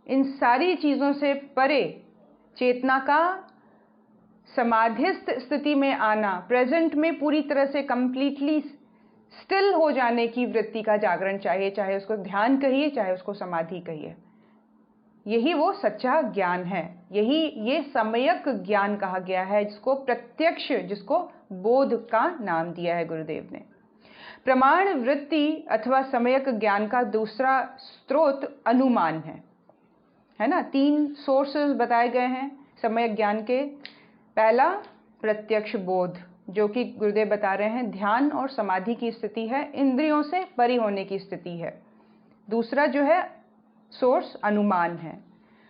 A: इन सारी चीज़ों से परे चेतना का समाधिस्थ स्थिति में आना, प्रेजेंट में पूरी तरह से कंप्लीटली स्टिल हो जाने की वृत्ति का जागरण चाहिए, चाहे उसको ध्यान कहिए, चाहे उसको समाधि कहिए। यही वो सच्चा ज्ञान है, यही ये सम्यक ज्ञान कहा गया है, जिसको प्रत्यक्ष, जिसको बोध का नाम दिया है गुरुदेव ने। प्रमाण वृत्ति अथवा सम्यक ज्ञान का दूसरा स्रोत अनुमान है ना। 3 सोर्सेस बताए गए हैं सम्यक ज्ञान के। पहला प्रत्यक्ष बोध, जो कि गुरुदेव बता रहे हैं ध्यान और समाधि की स्थिति है, इंद्रियों से परे होने की स्थिति है। दूसरा जो है सोर्स अनुमान है।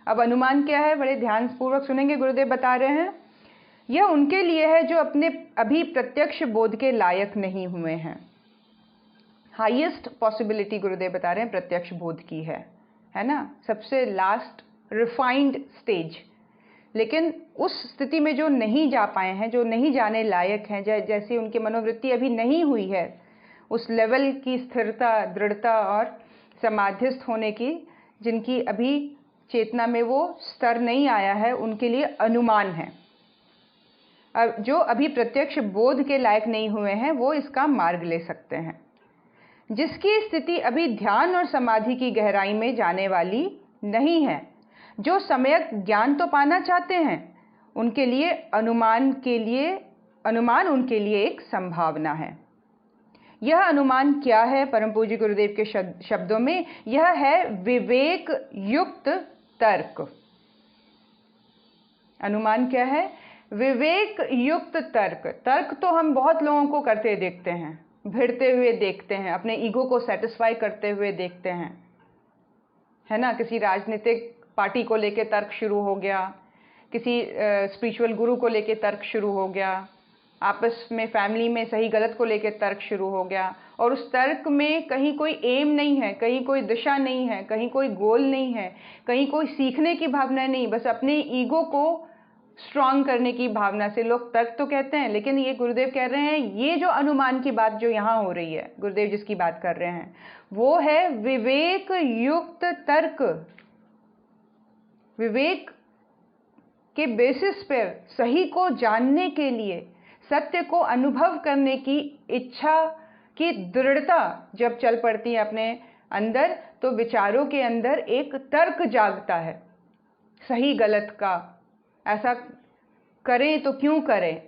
A: अब अनुमान क्या है, बड़े ध्यानपूर्वक सुनेंगे। गुरुदेव बता रहे हैं यह उनके लिए है जो अपने अभी प्रत्यक्ष बोध के लायक नहीं हुए हैं। हाईएस्ट पॉसिबिलिटी गुरुदेव बता रहे हैं प्रत्यक्ष बोध की है ना, सबसे लास्ट रिफाइंड स्टेज। लेकिन उस स्थिति में जो नहीं जा पाए हैं, जो नहीं जाने लायक हैं, जैसी उनकी मनोवृत्ति अभी नहीं हुई है, उस लेवल की स्थिरता, दृढ़ता और समाधिस्थ होने की, जिनकी अभी चेतना में वो स्तर नहीं आया है, उनके लिए अनुमान है। अब जो अभी प्रत्यक्ष बोध के लायक नहीं हुए हैं, वो इसका मार्ग ले सकते हैं। जिसकी स्थिति अभी ध्यान और समाधि की गहराई में जाने वाली नहीं है, जो सम्यक ज्ञान तो पाना चाहते हैं, उनके लिए अनुमान उनके लिए एक संभावना है। यह अनुमान क्या है? परम पूज्य गुरुदेव के शब्दों में यह है विवेक युक्त तर्क। अनुमान क्या है? विवेक युक्त तर्क। तर्क तो हम बहुत लोगों को करते देखते हैं, भिड़ते हुए देखते हैं, अपने ईगो को सेटिस्फाई करते हुए देखते हैं, है ना। किसी राजनीतिक पार्टी को लेके तर्क शुरू हो गया, किसी स्पिरिचुअल गुरु को लेके तर्क शुरू हो गया, आपस में फैमिली में सही गलत को लेके तर्क शुरू हो गया, और उस तर्क में कहीं कोई एम नहीं है, कहीं कोई दिशा नहीं है, कहीं कोई गोल नहीं है, कहीं कोई सीखने की भावना नहीं, बस अपने ईगो को स्ट्रांग करने की भावना से लोग तर्क तो कहते हैं। लेकिन ये गुरुदेव कह रहे हैं, ये जो अनुमान की बात जो यहाँ हो रही है, गुरुदेव जिसकी बात कर रहे हैं, वो है विवेक युक्त तर्क। विवेक के बेसिस पर सही को जानने के लिए, सत्य को अनुभव करने की इच्छा की दृढ़ता जब चल पड़ती है अपने अंदर, तो विचारों के अंदर एक तर्क जागता है सही गलत का। ऐसा करें तो क्यों करें,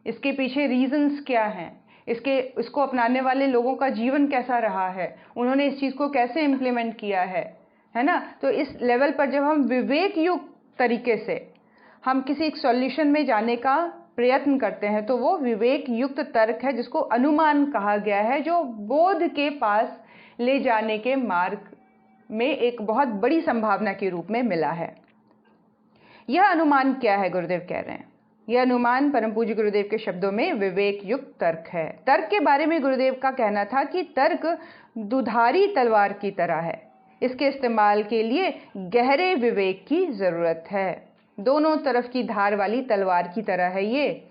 A: इसके पीछे रीजंस क्या हैं, इसको अपनाने वाले लोगों का जीवन कैसा रहा है, उन्होंने इस चीज़ को कैसे इम्प्लीमेंट किया है ना। तो इस लेवल पर जब हम विवेक युक्त तरीके से हम किसी एक सॉल्यूशन में जाने का प्रयत्न करते हैं, तो वो विवेक युक्त तर्क है, जिसको अनुमान कहा गया है, जो बोध के पास ले जाने के मार्ग में एक बहुत बड़ी संभावना के रूप में मिला है। यह अनुमान क्या है? गुरुदेव कह रहे हैं यह अनुमान परम पूज्य गुरुदेव के शब्दों में विवेक युक्त तर्क है। तर्क के बारे में गुरुदेव का कहना था कि तर्क दुधारी तलवार की तरह है, इसके इस्तेमाल के लिए गहरे विवेक की जरूरत है। दोनों तरफ की धार वाली तलवार की तरह है ये,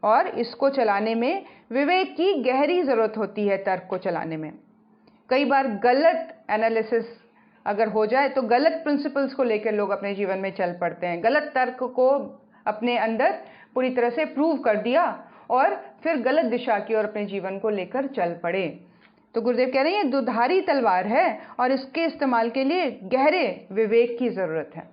A: और इसको चलाने में विवेक की गहरी जरूरत होती है। तर्क को चलाने में कई बार गलत एनालिसिस अगर हो जाए, तो गलत प्रिंसिपल्स को लेकर लोग अपने जीवन में चल पड़ते हैं, गलत तर्क को अपने अंदर पूरी तरह से प्रूव कर दिया और फिर गलत दिशा की ओर अपने जीवन को लेकर चल पड़े। तो गुरुदेव कह रहे हैं ये दुधारी तलवार है, और इसके इस्तेमाल के लिए गहरे विवेक की जरूरत है।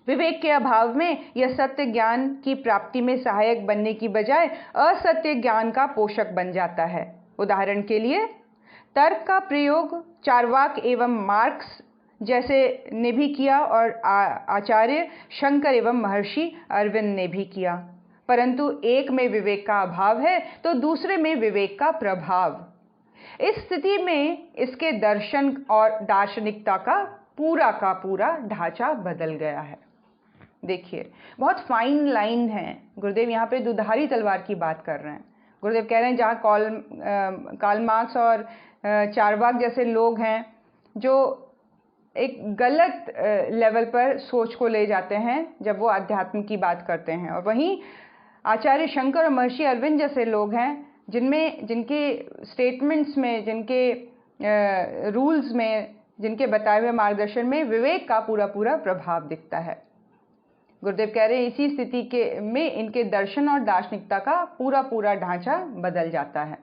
A: विवेक के अभाव में यह सत्य ज्ञान की प्राप्ति में सहायक बनने की बजाय असत्य ज्ञान का पोषक बन जाता है। उदाहरण के लिए तर्क का प्रयोग चार्वाक एवं मार्क्स जैसे ने भी किया, और आचार्य शंकर एवं महर्षि अरविंद ने भी किया, परंतु एक में विवेक का अभाव है तो दूसरे में विवेक का प्रभाव। इस स्थिति में इसके दर्शन और दार्शनिकता का पूरा ढांचा बदल गया है। देखिए, बहुत फाइन लाइन है। गुरुदेव यहाँ पे दुधारी तलवार की बात कर रहे हैं। गुरुदेव कह रहे हैं जहाँ कार्ल मार्क्स और चारवाक जैसे लोग हैं जो एक गलत लेवल पर सोच को ले जाते हैं जब वो अध्यात्म की बात करते हैं, और वहीं आचार्य शंकर और महर्षि अरविंद जैसे लोग हैं जिनके स्टेटमेंट्स में, जिनके रूल्स में, जिनके बताए हुए मार्गदर्शन में विवेक का पूरा प्रभाव दिखता है। गुरुदेव कह रहे हैं इसी स्थिति में इनके दर्शन और दार्शनिकता का पूरा ढांचा बदल जाता है।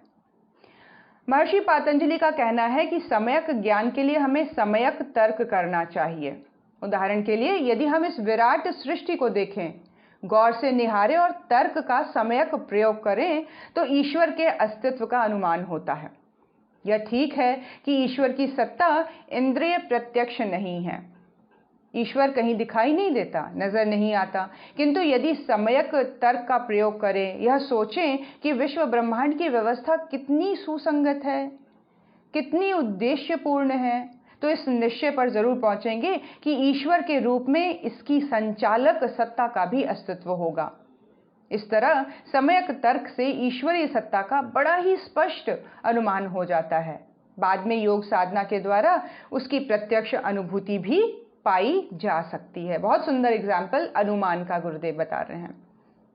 A: महर्षि पातंजलि का कहना है कि सम्यक ज्ञान के लिए हमें सम्यक तर्क करना चाहिए। उदाहरण के लिए, यदि हम इस विराट सृष्टि को देखें, गौर से निहारें और तर्क का सम्यक प्रयोग करें तो ईश्वर के अस्तित्व का अनुमान होता है। यह ठीक है कि ईश्वर की सत्ता इंद्रिय प्रत्यक्ष नहीं है। ईश्वर कहीं दिखाई नहीं देता, नजर नहीं आता, किंतु यदि सम्यक तर्क का प्रयोग करें, यह सोचें कि विश्व ब्रह्मांड की व्यवस्था कितनी सुसंगत है, कितनी उद्देश्यपूर्ण है, तो इस निश्चय पर जरूर पहुंचेंगे कि ईश्वर के रूप में इसकी संचालक सत्ता का भी अस्तित्व होगा। इस तरह सम्यक तर्क से ईश्वरीय सत्ता का बड़ा ही स्पष्ट अनुमान हो जाता है। बाद में योग साधना के द्वारा उसकी प्रत्यक्ष अनुभूति भी पाई जा सकती है। बहुत सुंदर एग्जाम्पल अनुमान का गुरुदेव बता रहे हैं।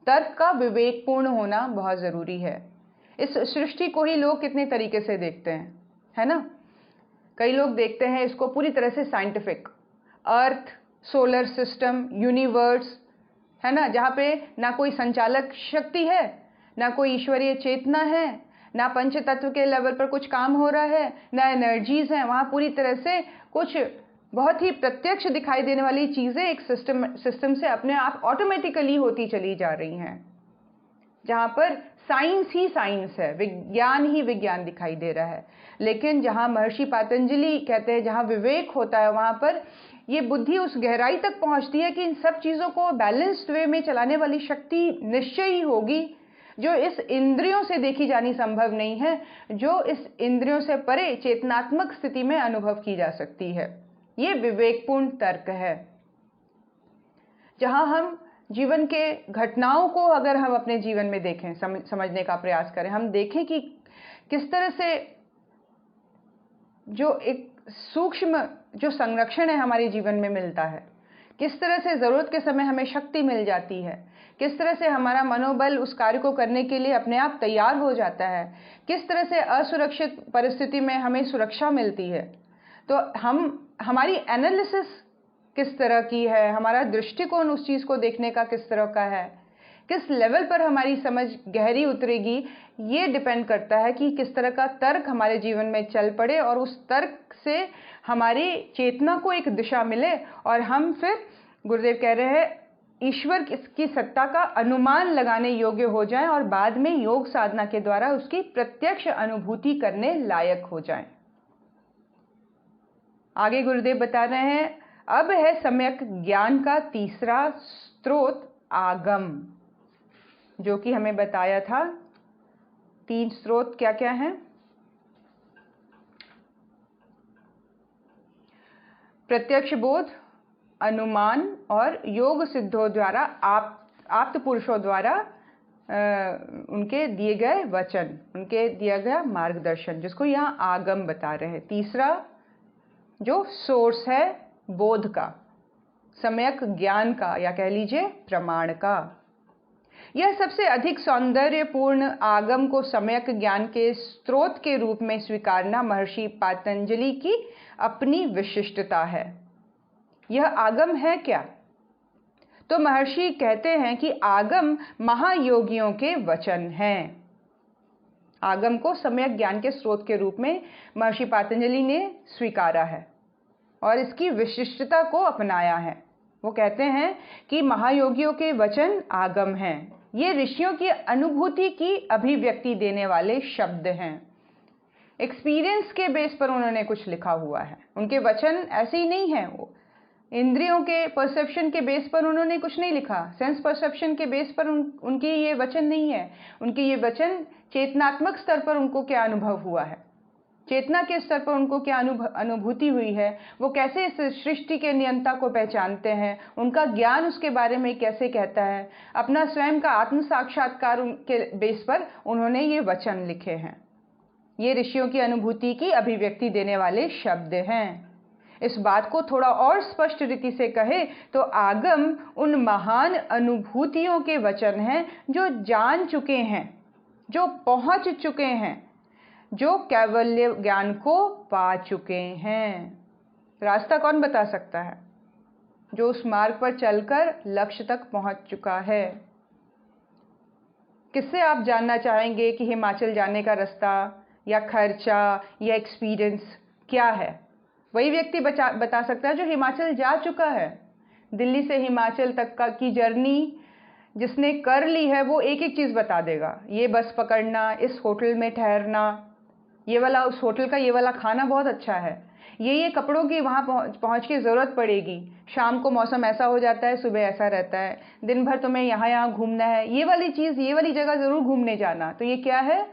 A: तर्क का विवेकपूर्ण होना बहुत जरूरी है। इस सृष्टि को ही लोग कितने तरीके से देखते हैं, है ना। कई लोग देखते हैं इसको पूरी तरह से साइंटिफिक, अर्थ, सोलर सिस्टम, यूनिवर्स, है ना, जहाँ पे ना कोई संचालक शक्ति है, ना कोई ईश्वरीय चेतना है, ना पंच तत्व के लेवल पर कुछ काम हो रहा है, ना एनर्जीज हैं। वहाँ पूरी तरह से कुछ बहुत ही प्रत्यक्ष दिखाई देने वाली चीज़ें एक सिस्टम से अपने आप ऑटोमेटिकली होती चली जा रही हैं, जहाँ पर साइंस ही साइंस है, विज्ञान ही विज्ञान दिखाई दे रहा है। लेकिन जहाँ महर्षि पातंजलि कहते हैं जहाँ विवेक होता है, वहाँ पर ये बुद्धि उस गहराई तक पहुँचती है कि इन सब चीज़ों को बैलेंस्ड वे में चलाने वाली शक्ति निश्चय ही होगी, जो इस इंद्रियों से देखी जानी संभव नहीं है, जो इस इंद्रियों से परे चेतनात्मक स्थिति में अनुभव की जा सकती है। ये विवेकपूर्ण तर्क है। जहां हम जीवन के घटनाओं को अगर हम अपने जीवन में देखें, समझने का प्रयास करें, हम देखें कि किस तरह से जो एक सूक्ष्म जो संरक्षण है हमारे जीवन में मिलता है, किस तरह से ज़रूरत के समय हमें शक्ति मिल जाती है, किस तरह से हमारा मनोबल उस कार्य को करने के लिए अपने आप तैयार हो जाता है, किस तरह से असुरक्षित परिस्थिति में हमें सुरक्षा मिलती है। तो हमारी एनालिसिस किस तरह की है, हमारा दृष्टिकोण उस चीज़ को देखने का किस तरह का है, किस लेवल पर हमारी समझ गहरी उतरेगी, ये डिपेंड करता है कि किस तरह का तर्क हमारे जीवन में चल पड़े और उस तर्क से हमारी चेतना को एक दिशा मिले और हम फिर, गुरुदेव कह रहे हैं, ईश्वर की सत्ता का अनुमान लगाने योग्य हो जाएं और बाद में योग साधना के द्वारा उसकी प्रत्यक्ष अनुभूति करने लायक हो जाएं। आगे गुरुदेव बता रहे हैं, अब है सम्यक ज्ञान का तीसरा स्रोत आगम, जो कि हमें बताया था 3 स्रोत क्या क्या हैं। प्रत्यक्ष बोध, अनुमान और योग सिद्धों द्वारा आप्त पुरुषों द्वारा उनके दिए गए वचन, उनके दिया गया मार्गदर्शन, जिसको यहाँ आगम बता रहे हैं। तीसरा जो सोर्स है बोध का, सम्यक ज्ञान का, या कह लीजिए प्रमाण का, यह सबसे अधिक सौंदर्यपूर्ण आगम को सम्यक ज्ञान के स्रोत के रूप में स्वीकारना महर्षि पातंजलि की अपनी विशिष्टता है। यह आगम है क्या? तो महर्षि कहते हैं कि आगम महायोगियों के वचन हैं। आगम को सम्यक ज्ञान के स्रोत के रूप में महर्षि पातंजलि ने स्वीकारा है और इसकी विशिष्टता को अपनाया है। वो कहते हैं कि महायोगियों के वचन आगम हैं। ये ऋषियों की अनुभूति की अभिव्यक्ति देने वाले शब्द हैं। एक्सपीरियंस के बेस पर उन्होंने कुछ लिखा हुआ है। उनके वचन ऐसे ही नहीं है, वो इंद्रियों के परसेप्शन के बेस पर उन्होंने कुछ नहीं लिखा, सेंस परसेप्शन के बेस पर उनके ये वचन नहीं है। उनके ये वचन चेतनात्मक स्तर पर उनको क्या अनुभव हुआ है, चेतना के स्तर पर उनको क्या अनुभूति हुई है, वो कैसे इस सृष्टि के नियंता को पहचानते हैं, उनका ज्ञान उसके बारे में कैसे कहता है, अपना स्वयं का आत्म साक्षात्कार के बेस पर उन्होंने ये वचन लिखे हैं। ये ऋषियों की अनुभूति की अभिव्यक्ति देने वाले शब्द हैं। इस बात को थोड़ा और स्पष्ट रीति से कहे तो आगम उन महान अनुभूतियों के वचन हैं जो जान चुके हैं, जो पहुंच चुके हैं, जो कैवल्य ज्ञान को पा चुके हैं। रास्ता कौन बता सकता है? जो उस मार्ग पर चलकर लक्ष्य तक पहुंच चुका है। किससे आप जानना चाहेंगे कि हिमाचल जाने का रास्ता या खर्चा या एक्सपीरियंस क्या है? वही व्यक्ति बता सकता है जो हिमाचल जा चुका है। दिल्ली से हिमाचल तक की जर्नी जिसने कर ली है वो एक एक चीज़ बता देगा। ये बस पकड़ना, इस होटल में ठहरना, ये वाला उस होटल का ये वाला खाना बहुत अच्छा है, ये कपड़ों की वहाँ पहुँच के ज़रूरत पड़ेगी, शाम को मौसम ऐसा हो जाता है, सुबह ऐसा रहता है, दिन भर तुम्हें यहाँ घूमना है, ये वाली चीज़, ये वाली जगह ज़रूर घूमने जाना। तो ये क्या है?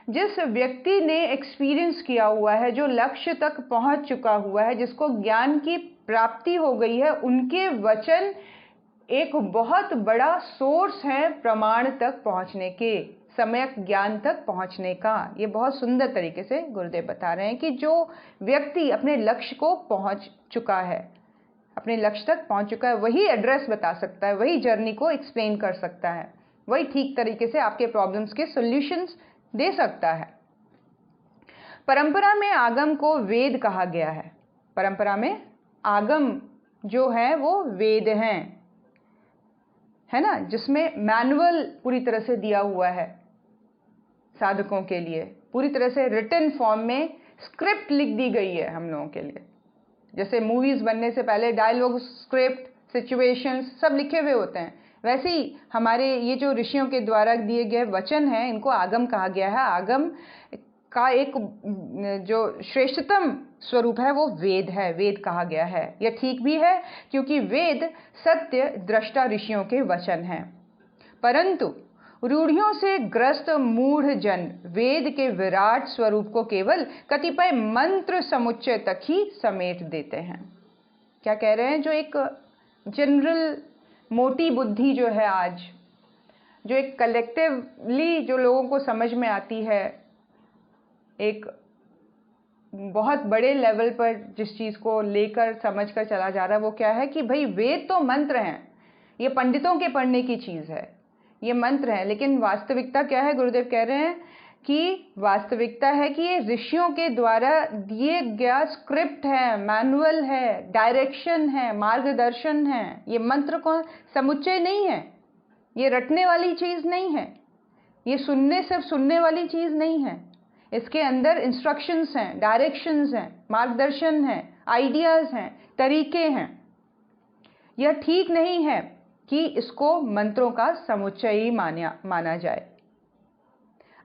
A: जिस व्यक्ति ने एक्सपीरियंस किया हुआ है, जो लक्ष्य तक पहुँच चुका हुआ है, जिसको ज्ञान की प्राप्ति हो गई है, उनके वचन एक बहुत बड़ा सोर्स है प्रमाण तक पहुँचने के, सम्यक ज्ञान तक पहुंचने का। ये बहुत सुंदर तरीके से गुरुदेव बता रहे हैं कि जो व्यक्ति अपने लक्ष्य को पहुंच चुका है, अपने लक्ष्य तक पहुंच चुका है, वही एड्रेस बता सकता है, वही जर्नी को एक्सप्लेन कर सकता है, वही ठीक तरीके से आपके प्रॉब्लम्स के सॉल्यूशंस दे सकता है। परंपरा में आगम को वेद कहा गया है। परंपरा में आगम जो है वो वेद हैं, है ना, जिसमें मैनुअल पूरी तरह से दिया हुआ है साधकों के लिए, पूरी तरह से रिटन फॉर्म में स्क्रिप्ट लिख दी गई है हम लोगों के लिए। जैसे मूवीज बनने से पहले डायलॉग, स्क्रिप्ट, सिचुएशंस सब लिखे हुए होते हैं, वैसे ही हमारे ये जो ऋषियों के द्वारा दिए गए वचन हैं, इनको आगम कहा गया है। आगम का एक जो श्रेष्ठतम स्वरूप है वो वेद है, वेद कहा गया है। यह ठीक भी है क्योंकि वेद सत्य दृष्टा ऋषियों के वचन हैं। परंतु रूढ़ियों से ग्रस्त मूढ़ जन वेद के विराट स्वरूप को केवल कतिपय मंत्र समुच्चय तक ही समेट देते हैं। क्या कह रहे हैं? जो एक जनरल मोटी बुद्धि जो है आज, जो एक कलेक्टिवली जो लोगों को समझ में आती है, एक बहुत बड़े लेवल पर जिस चीज़ को लेकर समझकर चला जा रहा है, वो क्या है कि भाई वेद तो मंत्र हैं, ये पंडितों के पढ़ने की चीज़ है, ये मंत्र है। लेकिन वास्तविकता क्या है? गुरुदेव कह रहे हैं कि वास्तविकता है कि ये ऋषियों के द्वारा दिए गया स्क्रिप्ट है, मैनुअल है, डायरेक्शन है, मार्गदर्शन है। ये मंत्र को समुच्चय नहीं है, ये रटने वाली चीज़ नहीं है, ये सिर्फ सुनने वाली चीज़ नहीं है। इसके अंदर इंस्ट्रक्शंस हैं, डायरेक्शंस हैं, मार्गदर्शन हैं, आइडियाज़ हैं, तरीके हैं। यह ठीक नहीं है कि इसको मंत्रों का समुच्चय ही माना जाए।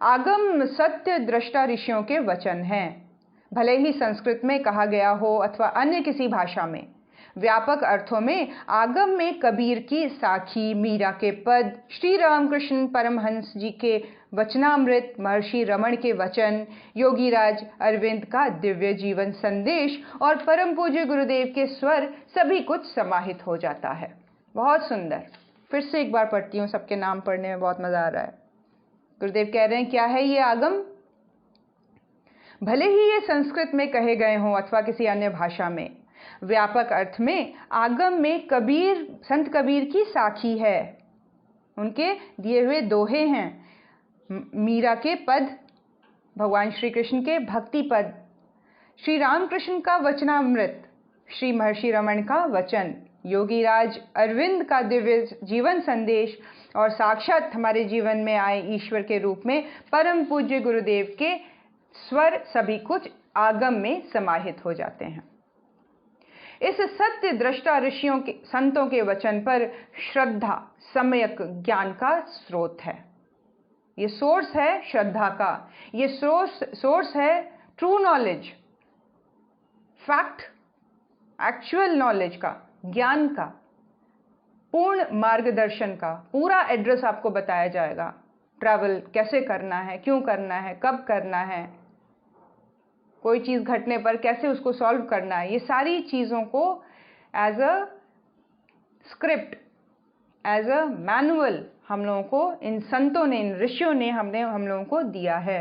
A: आगम सत्य दृष्टा ऋषियों के वचन हैं, भले ही संस्कृत में कहा गया हो अथवा अन्य किसी भाषा में। व्यापक अर्थों में आगम में कबीर की साखी, मीरा के पद, श्री रामकृष्ण परमहंस जी के वचनामृत, महर्षि रमण के वचन, योगीराज अरविंद का दिव्य जीवन संदेश और परम पूज्य गुरुदेव के स्वर, सभी कुछ समाहित हो जाता है। बहुत सुंदर। फिर से एक बार पढ़ती हूँ, सबके नाम पढ़ने में बहुत मज़ा आ रहा है। गुरुदेव कह रहे हैं क्या है ये आगम? भले ही ये संस्कृत में कहे गए हों अथवा किसी अन्य भाषा में, व्यापक अर्थ में आगम में कबीर, संत कबीर की साखी है, उनके दिए हुए दोहे हैं, मीरा के पद, भगवान श्री कृष्ण के भक्ति पद, श्री रामकृष्ण का वचनामृत, श्री महर्षि रमण का वचन, योगीराज अरविंद का दिव्य जीवन संदेश और साक्षात हमारे जीवन में आए ईश्वर के रूप में परम पूज्य गुरुदेव के स्वर, सभी कुछ आगम में समाहित हो जाते हैं। इस सत्य दृष्टा ऋषियों के, संतों के वचन पर श्रद्धा सम्यक ज्ञान का स्रोत है। ये सोर्स है श्रद्धा का, ये सोर्स है true knowledge, fact, actual knowledge का, ज्ञान का, पूर्ण मार्गदर्शन का। पूरा एड्रेस आपको बताया जाएगा, ट्रैवल कैसे करना है, क्यों करना है, कब करना है, कोई चीज़ घटने पर कैसे उसको सॉल्व करना है, ये सारी चीज़ों को as a script, as a manual हम लोगों को इन संतों ने, इन ऋषियों ने हम लोगों को दिया है।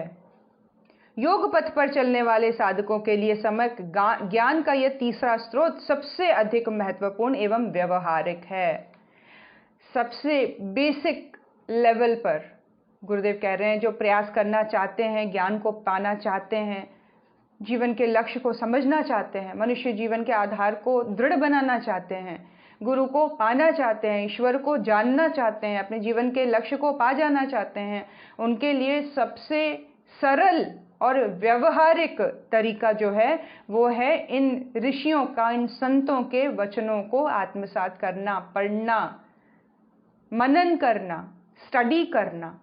A: योग पथ पर चलने वाले साधकों के लिए सम्यक ज्ञान का यह तीसरा स्रोत सबसे अधिक महत्वपूर्ण एवं व्यवहारिक है। सबसे बेसिक लेवल पर गुरुदेव कह रहे हैं, जो प्रयास करना चाहते हैं, ज्ञान को पाना चाहते हैं, जीवन के लक्ष्य को समझना चाहते हैं, मनुष्य जीवन के आधार को दृढ़ बनाना चाहते हैं, गुरु को पाना चाहते हैं, ईश्वर को जानना चाहते हैं, अपने जीवन के लक्ष्य को पा जाना चाहते हैं, उनके लिए सबसे सरल और व्यवहारिक तरीका जो है वो है इन ऋषियों का, इन संतों के वचनों को आत्मसात करना, पढ़ना, मनन करना, स्टडी करना,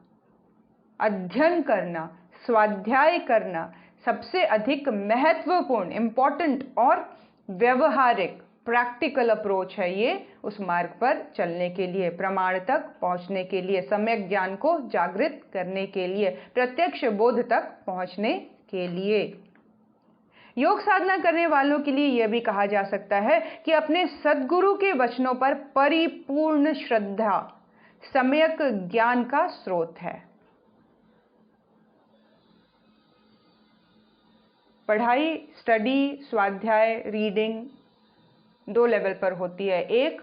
A: अध्ययन करना, स्वाध्याय करना। सबसे अधिक महत्वपूर्ण, इम्पॉर्टेंट और व्यवहारिक प्रैक्टिकल अप्रोच है ये उस मार्ग पर चलने के लिए, प्रमाण तक पहुंचने के लिए, सम्यक ज्ञान को जागृत करने के लिए, प्रत्यक्ष बोध तक पहुंचने के लिए। योग साधना करने वालों के लिए यह भी कहा जा सकता है कि अपने सद्गुरु के वचनों पर परिपूर्ण श्रद्धा सम्यक ज्ञान का स्रोत है। पढ़ाई, स्टडी, स्वाध्याय, रीडिंग दो लेवल पर होती है। एक,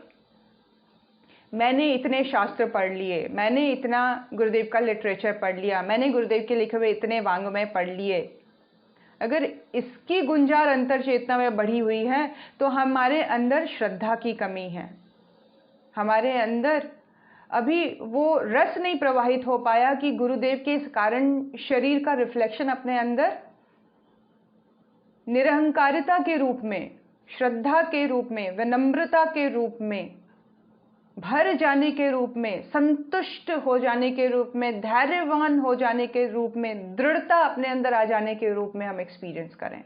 A: मैंने इतने शास्त्र पढ़ लिए, मैंने इतना गुरुदेव का लिटरेचर पढ़ लिया, मैंने गुरुदेव के लिखे हुए इतने वाङ्मय पढ़ लिए। अगर इसकी गुंजार अंतर चेतना में बढ़ी हुई है तो हमारे अंदर श्रद्धा की कमी है, हमारे अंदर अभी वो रस नहीं प्रवाहित हो पाया कि गुरुदेव के इस कारण शरीर का रिफ्लेक्शन अपने अंदर निरहंकारिता के रूप में, श्रद्धा के रूप में, विनम्रता के रूप में, भर जाने के रूप में, संतुष्ट हो जाने के रूप में, धैर्यवान हो जाने के रूप में, दृढ़ता अपने अंदर आ जाने के रूप में हम एक्सपीरियंस करें।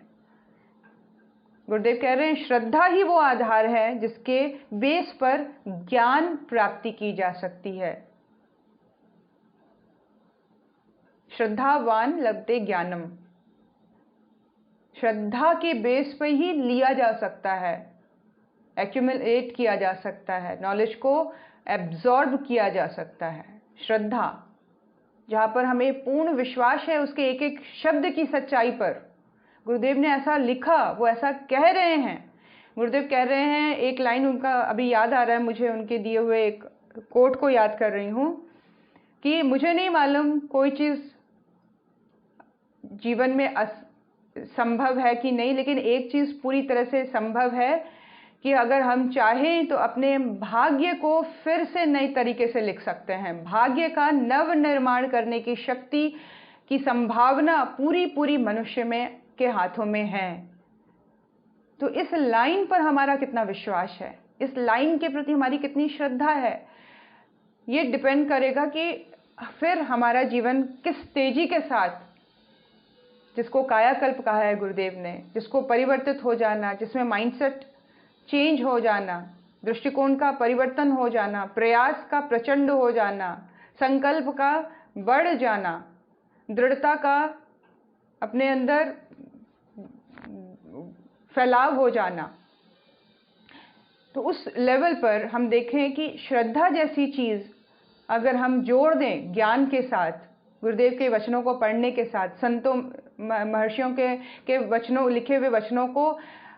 A: गुरुदेव कह रहे हैं श्रद्धा ही वो आधार है जिसके बेस पर ज्ञान प्राप्ति की जा सकती है। श्रद्धावान लभते ज्ञानम, श्रद्धा के बेस पर ही लिया जा सकता है, एक्यूमुलेट किया जा सकता है, नॉलेज को एब्जॉर्ब किया जा सकता है। श्रद्धा जहाँ पर हमें पूर्ण विश्वास है उसके एक एक शब्द की सच्चाई पर। गुरुदेव ने ऐसा लिखा, वो ऐसा कह रहे हैं। गुरुदेव कह रहे हैं, एक लाइन उनका अभी याद आ रहा है मुझे, उनके दिए हुए एक कोट को याद कर रही हूँ कि मुझे नहीं मालूम कोई चीज़ जीवन में संभव है कि नहीं, लेकिन एक चीज़ पूरी तरह से संभव है कि अगर हम चाहें तो अपने भाग्य को फिर से नए तरीके से लिख सकते हैं। भाग्य का नव निर्माण करने की शक्ति की संभावना पूरी मनुष्य में के हाथों में है। तो इस लाइन पर हमारा कितना विश्वास है, इस लाइन के प्रति हमारी कितनी श्रद्धा है, ये डिपेंड करेगा कि फिर हमारा जीवन किस तेजी के साथ, जिसको कायाकल्प कहा है गुरुदेव ने, जिसको परिवर्तित हो जाना, जिसमें माइंडसेट चेंज हो जाना, दृष्टिकोण का परिवर्तन हो जाना, प्रयास का प्रचंड हो जाना, संकल्प का बढ़ जाना, दृढ़ता का अपने अंदर फैलाव हो जाना। तो उस लेवल पर हम देखें कि श्रद्धा जैसी चीज़ अगर हम जोड़ दें ज्ञान के साथ, गुरुदेव के वचनों को पढ़ने के साथ, संतों महर्षियों के वचनों, लिखे हुए वचनों को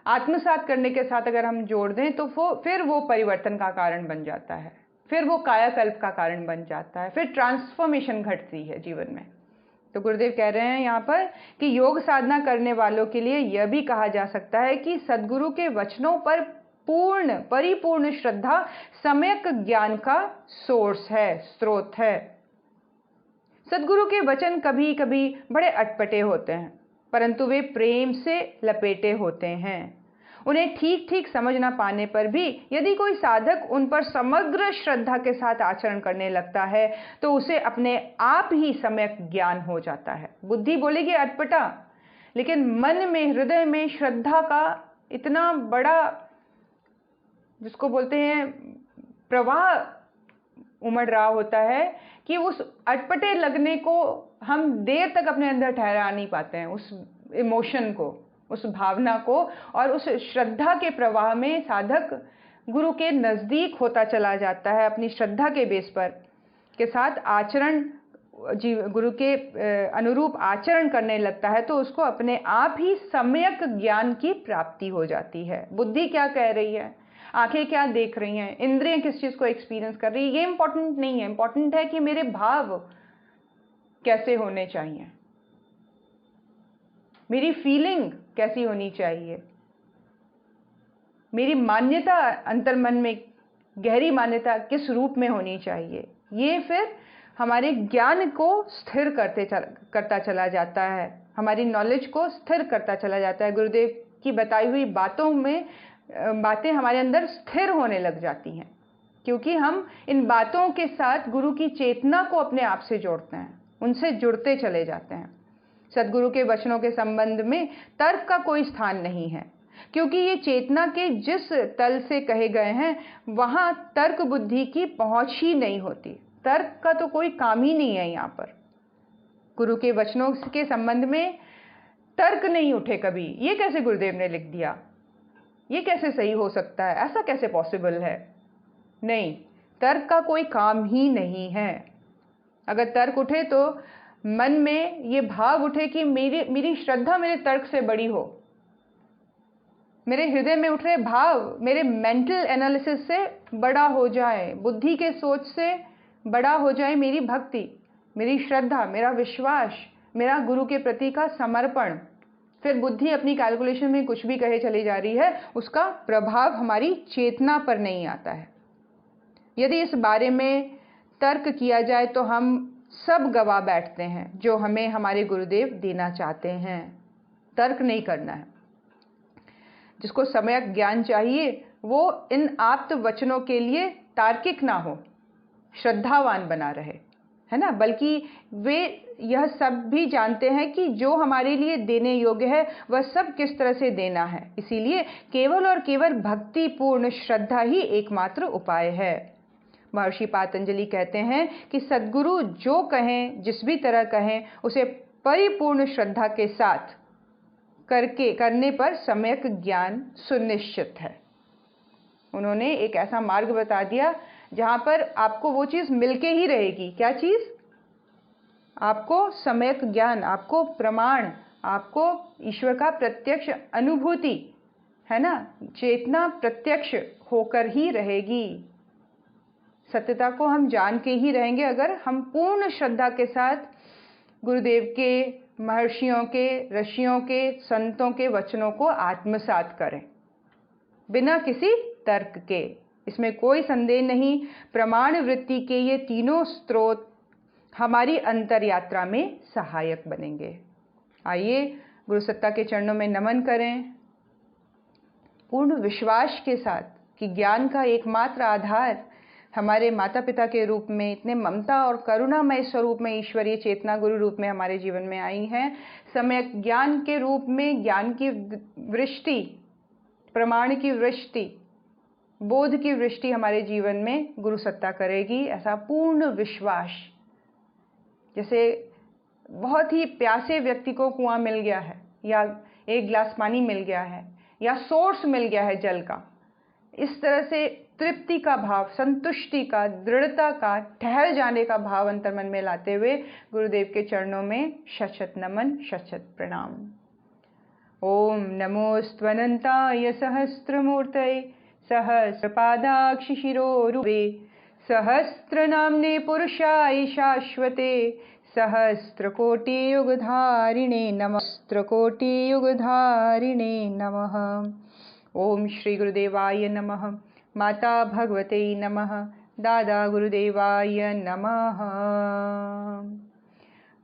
A: आत्मसात करने के साथ अगर हम जोड़ दें तो फिर वो परिवर्तन का कारण बन जाता है, फिर वो कायाकल्प का कारण बन जाता है, फिर ट्रांसफॉर्मेशन घटती है जीवन में। तो गुरुदेव कह रहे हैं यहाँ पर कि योग साधना करने वालों के लिए यह भी कहा जा सकता है कि सद्गुरु के वचनों पर परिपूर्ण श्रद्धा सम्यक ज्ञान का सोर्स है, स्रोत है। सद्गुरु के वचन कभी कभी बड़े अटपटे होते हैं, परंतु वे प्रेम से लपेटे होते हैं। उन्हें ठीक ठीक समझ ना पाने पर भी यदि कोई साधक उन पर समग्र श्रद्धा के साथ आचरण करने लगता है तो उसे अपने आप ही सम्यक ज्ञान हो जाता है। बुद्धि बोलेगी अटपटा, लेकिन मन में, हृदय में श्रद्धा का इतना बड़ा, जिसको बोलते हैं प्रवाह उमड़ रहा होता है कि उस अटपटे लगने को हम देर तक अपने अंदर ठहरा नहीं पाते हैं, उस इमोशन को, उस भावना को, और उस श्रद्धा के प्रवाह में साधक गुरु के नज़दीक होता चला जाता है, अपनी श्रद्धा के बेस पर के साथ आचरण, गुरु के अनुरूप आचरण करने लगता है, तो उसको अपने आप ही सम्यक ज्ञान की प्राप्ति हो जाती है। बुद्धि क्या कह रही है, आंखें क्या देख रही हैं, इंद्रियां किस चीज़ को एक्सपीरियंस कर रही है, ये इंपॉर्टेंट नहीं है। इंपॉर्टेंट है कि मेरे भाव कैसे होने चाहिए, मेरी फीलिंग कैसी होनी चाहिए, मेरी मान्यता अंतर्मन में, गहरी मान्यता किस रूप में होनी चाहिए। ये फिर हमारे ज्ञान को स्थिर करता चला जाता है, हमारी नॉलेज को स्थिर करता चला जाता है। गुरुदेव की बताई हुई बातें हमारे अंदर स्थिर होने लग जाती हैं, क्योंकि हम इन बातों के साथ गुरु की चेतना को अपने आप से जोड़ते हैं, उनसे जुड़ते चले जाते हैं। सदगुरु के वचनों के संबंध में तर्क का कोई स्थान नहीं है, क्योंकि ये चेतना के जिस तल से कहे गए हैं वहाँ तर्क बुद्धि की पहुँच ही नहीं होती। तर्क का तो कोई काम ही नहीं है यहाँ पर। गुरु के वचनों के संबंध में तर्क नहीं उठे कभी, ये कैसे गुरुदेव ने लिख दिया, ये कैसे सही हो सकता है, ऐसा कैसे पॉसिबल है। नहीं, तर्क का कोई काम ही नहीं है। अगर तर्क उठे तो मन में ये भाव उठे कि मेरी श्रद्धा मेरे तर्क से बड़ी हो, मेरे हृदय में उठ रहे भाव मेरे मेंटल एनालिसिस से बड़ा हो जाए, बुद्धि के सोच से बड़ा हो जाए मेरी भक्ति, मेरी श्रद्धा, मेरा विश्वास, मेरा गुरु के प्रति का समर्पण। फिर बुद्धि अपनी कैलकुलेशन में कुछ भी कहे चली जा रही है, उसका प्रभाव हमारी चेतना पर नहीं आता है। यदि इस बारे में तर्क किया जाए तो हम सब गवा बैठते हैं जो हमें हमारे गुरुदेव देना चाहते हैं। तर्क नहीं करना है। जिसको सम्यक ज्ञान चाहिए वो इन आप्त वचनों के लिए तार्किक ना हो, श्रद्धावान बना रहे, है ना, बल्कि वे यह सब भी जानते हैं कि जो हमारे लिए देने योग्य है वह सब किस तरह से देना है। इसीलिए केवल और केवल भक्तिपूर्ण श्रद्धा ही एकमात्र उपाय है। महर्षि पातंजलि कहते हैं कि सद्गुरु जो कहें, जिस भी तरह कहें, उसे परिपूर्ण श्रद्धा के साथ करने पर सम्यक ज्ञान सुनिश्चित है। उन्होंने एक ऐसा मार्ग बता दिया जहां पर आपको वो चीज़ मिलके ही रहेगी। क्या चीज़? आपको सम्यक ज्ञान, आपको प्रमाण, आपको ईश्वर का प्रत्यक्ष अनुभूति, है ना, चेतना प्रत्यक्ष होकर ही रहेगी। सत्यता को हम जान के ही रहेंगे अगर हम पूर्ण श्रद्धा के साथ गुरुदेव के, महर्षियों के, ऋषियों के, संतों के वचनों को आत्मसात करें, बिना किसी तर्क के। इसमें कोई संदेह नहीं, प्रमाण वृत्ति के ये तीनों स्रोत हमारी अंतर यात्रा में सहायक बनेंगे। आइए गुरु सत्ता के चरणों में नमन करें, पूर्ण विश्वास के साथ कि ज्ञान का एकमात्र आधार हमारे माता पिता के रूप में, इतने ममता और करुणामय स्वरूप में ईश्वरीय चेतना गुरु रूप में हमारे जीवन में आई है। सम्यक ज्ञान के रूप में ज्ञान की वृष्टि, प्रमाण की वृष्टि, बोध की वृष्टि हमारे जीवन में गुरु सत्ता करेगी, ऐसा पूर्ण विश्वास। जैसे बहुत ही प्यासे व्यक्ति को कुआं मिल गया है, या एक गिलास पानी मिल गया है, या सोर्स मिल गया है जल का, इस तरह से तृप्ति का भाव, संतुष्टि का, दृढ़ता का, ठहर जाने का भाव अंतर्मन में लाते हुए गुरुदेव के चरणों में शत नमन, शत प्रणाम। ओम नमोस्त्वनंताय सहस्त्रमूर्तये सहस्रपादाक्षि शिरोरूपे सहस्रनाम्ने पुरुषाय शाश्वते सहस्रकोटियुगधारिणे नमः। ओम श्री गुरुदेवाय नमः। माता भगवते नमः। दादा गुरुदेवाय नमः।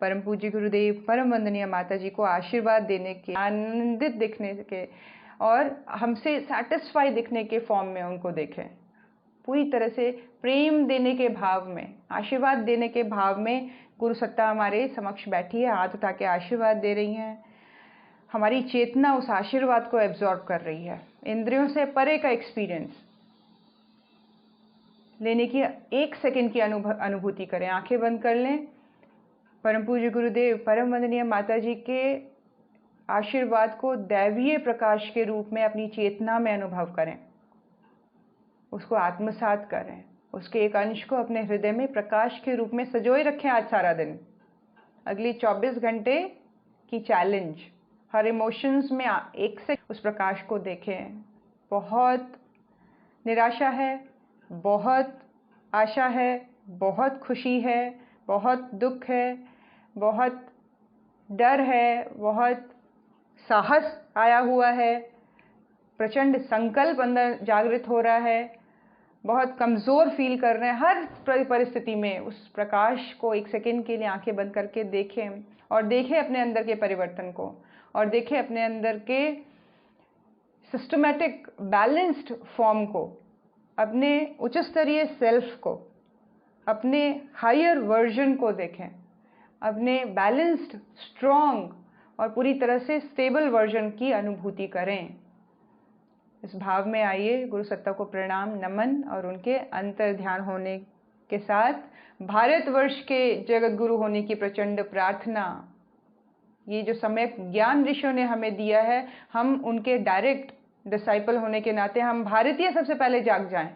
A: परम पूज्य गुरुदेव, परम वंदनीय माता जी को आशीर्वाद देने के, आनंदित दिखने के और हमसे सैटिस्फाई दिखने के फॉर्म में उनको देखें। पूरी तरह से प्रेम देने के भाव में, आशीर्वाद देने के भाव में गुरु सत्ता हमारे समक्ष बैठी है, हाथ उठा के आशीर्वाद दे रही हैं। हमारी चेतना उस आशीर्वाद को एब्जॉर्ब कर रही है। इंद्रियों से परे का एक्सपीरियंस लेने की 1 सेकंड की अनुभूति करें। आंखें बंद कर लें। परम पूज्य गुरुदेव, परम वंदनीय माता जी के आशीर्वाद को दैवीय प्रकाश के रूप में अपनी चेतना में अनुभव करें, उसको आत्मसात करें, उसके एक अंश को अपने हृदय में प्रकाश के रूप में सजोए रखें आज सारा दिन। अगली 24 घंटे की चैलेंज, हर इमोशंस में एक से उस प्रकाश को देखें। बहुत निराशा है, बहुत आशा है, बहुत खुशी है, बहुत दुख है, बहुत डर है, बहुत साहस आया हुआ है, प्रचंड संकल्प अंदर जागृत हो रहा है, बहुत कमज़ोर फील कर रहे हैं। हर परिस्थिति में उस प्रकाश को एक सेकंड के लिए आंखें बंद करके देखें और देखें अपने अंदर के परिवर्तन को, और देखें अपने अंदर के सिस्टमैटिक बैलेंस्ड फॉर्म को, अपने उच्च स्तरीय सेल्फ को, अपने हायर वर्जन को देखें, अपने बैलेंस्ड, स्ट्रॉन्ग और पूरी तरह से स्टेबल वर्जन की अनुभूति करें। इस भाव में आइए, गुरु सत्ता को प्रणाम, नमन और उनके अंतर ध्यान होने के साथ भारतवर्ष के जगत गुरु होने की प्रचंड प्रार्थना। ये जो समय ज्ञान ऋषियों ने हमें दिया है, हम उनके डायरेक्ट डिसाइपल होने के नाते हम भारतीय सबसे पहले जाग जाएं,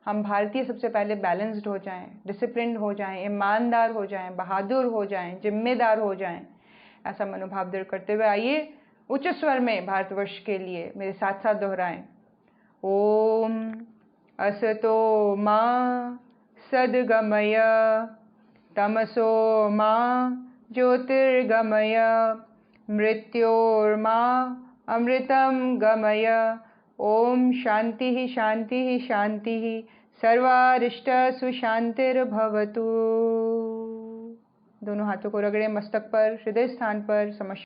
A: हम भारतीय सबसे पहले बैलेंस्ड हो जाएं, डिसिप्लिन्ड हो जाएं, ईमानदार हो जाएं, बहादुर हो जाएं, जिम्मेदार हो जाएं। ऐसा मनोभाव दृढ़ करते हुए आइए उच्च स्वर में भारतवर्ष के लिए मेरे साथ साथ दोहराएं। ओम असतो मा सद्गमय, तमसो मा ज्योतिर्गमय, मृत्योर्मा अमृतं गमय। ओम शांति शांति शांति, सर्वारिष्ट सुशांतिर्भवतु। दोनों हाथों को रगड़े मस्तक पर, हृदय स्थान पर, समझ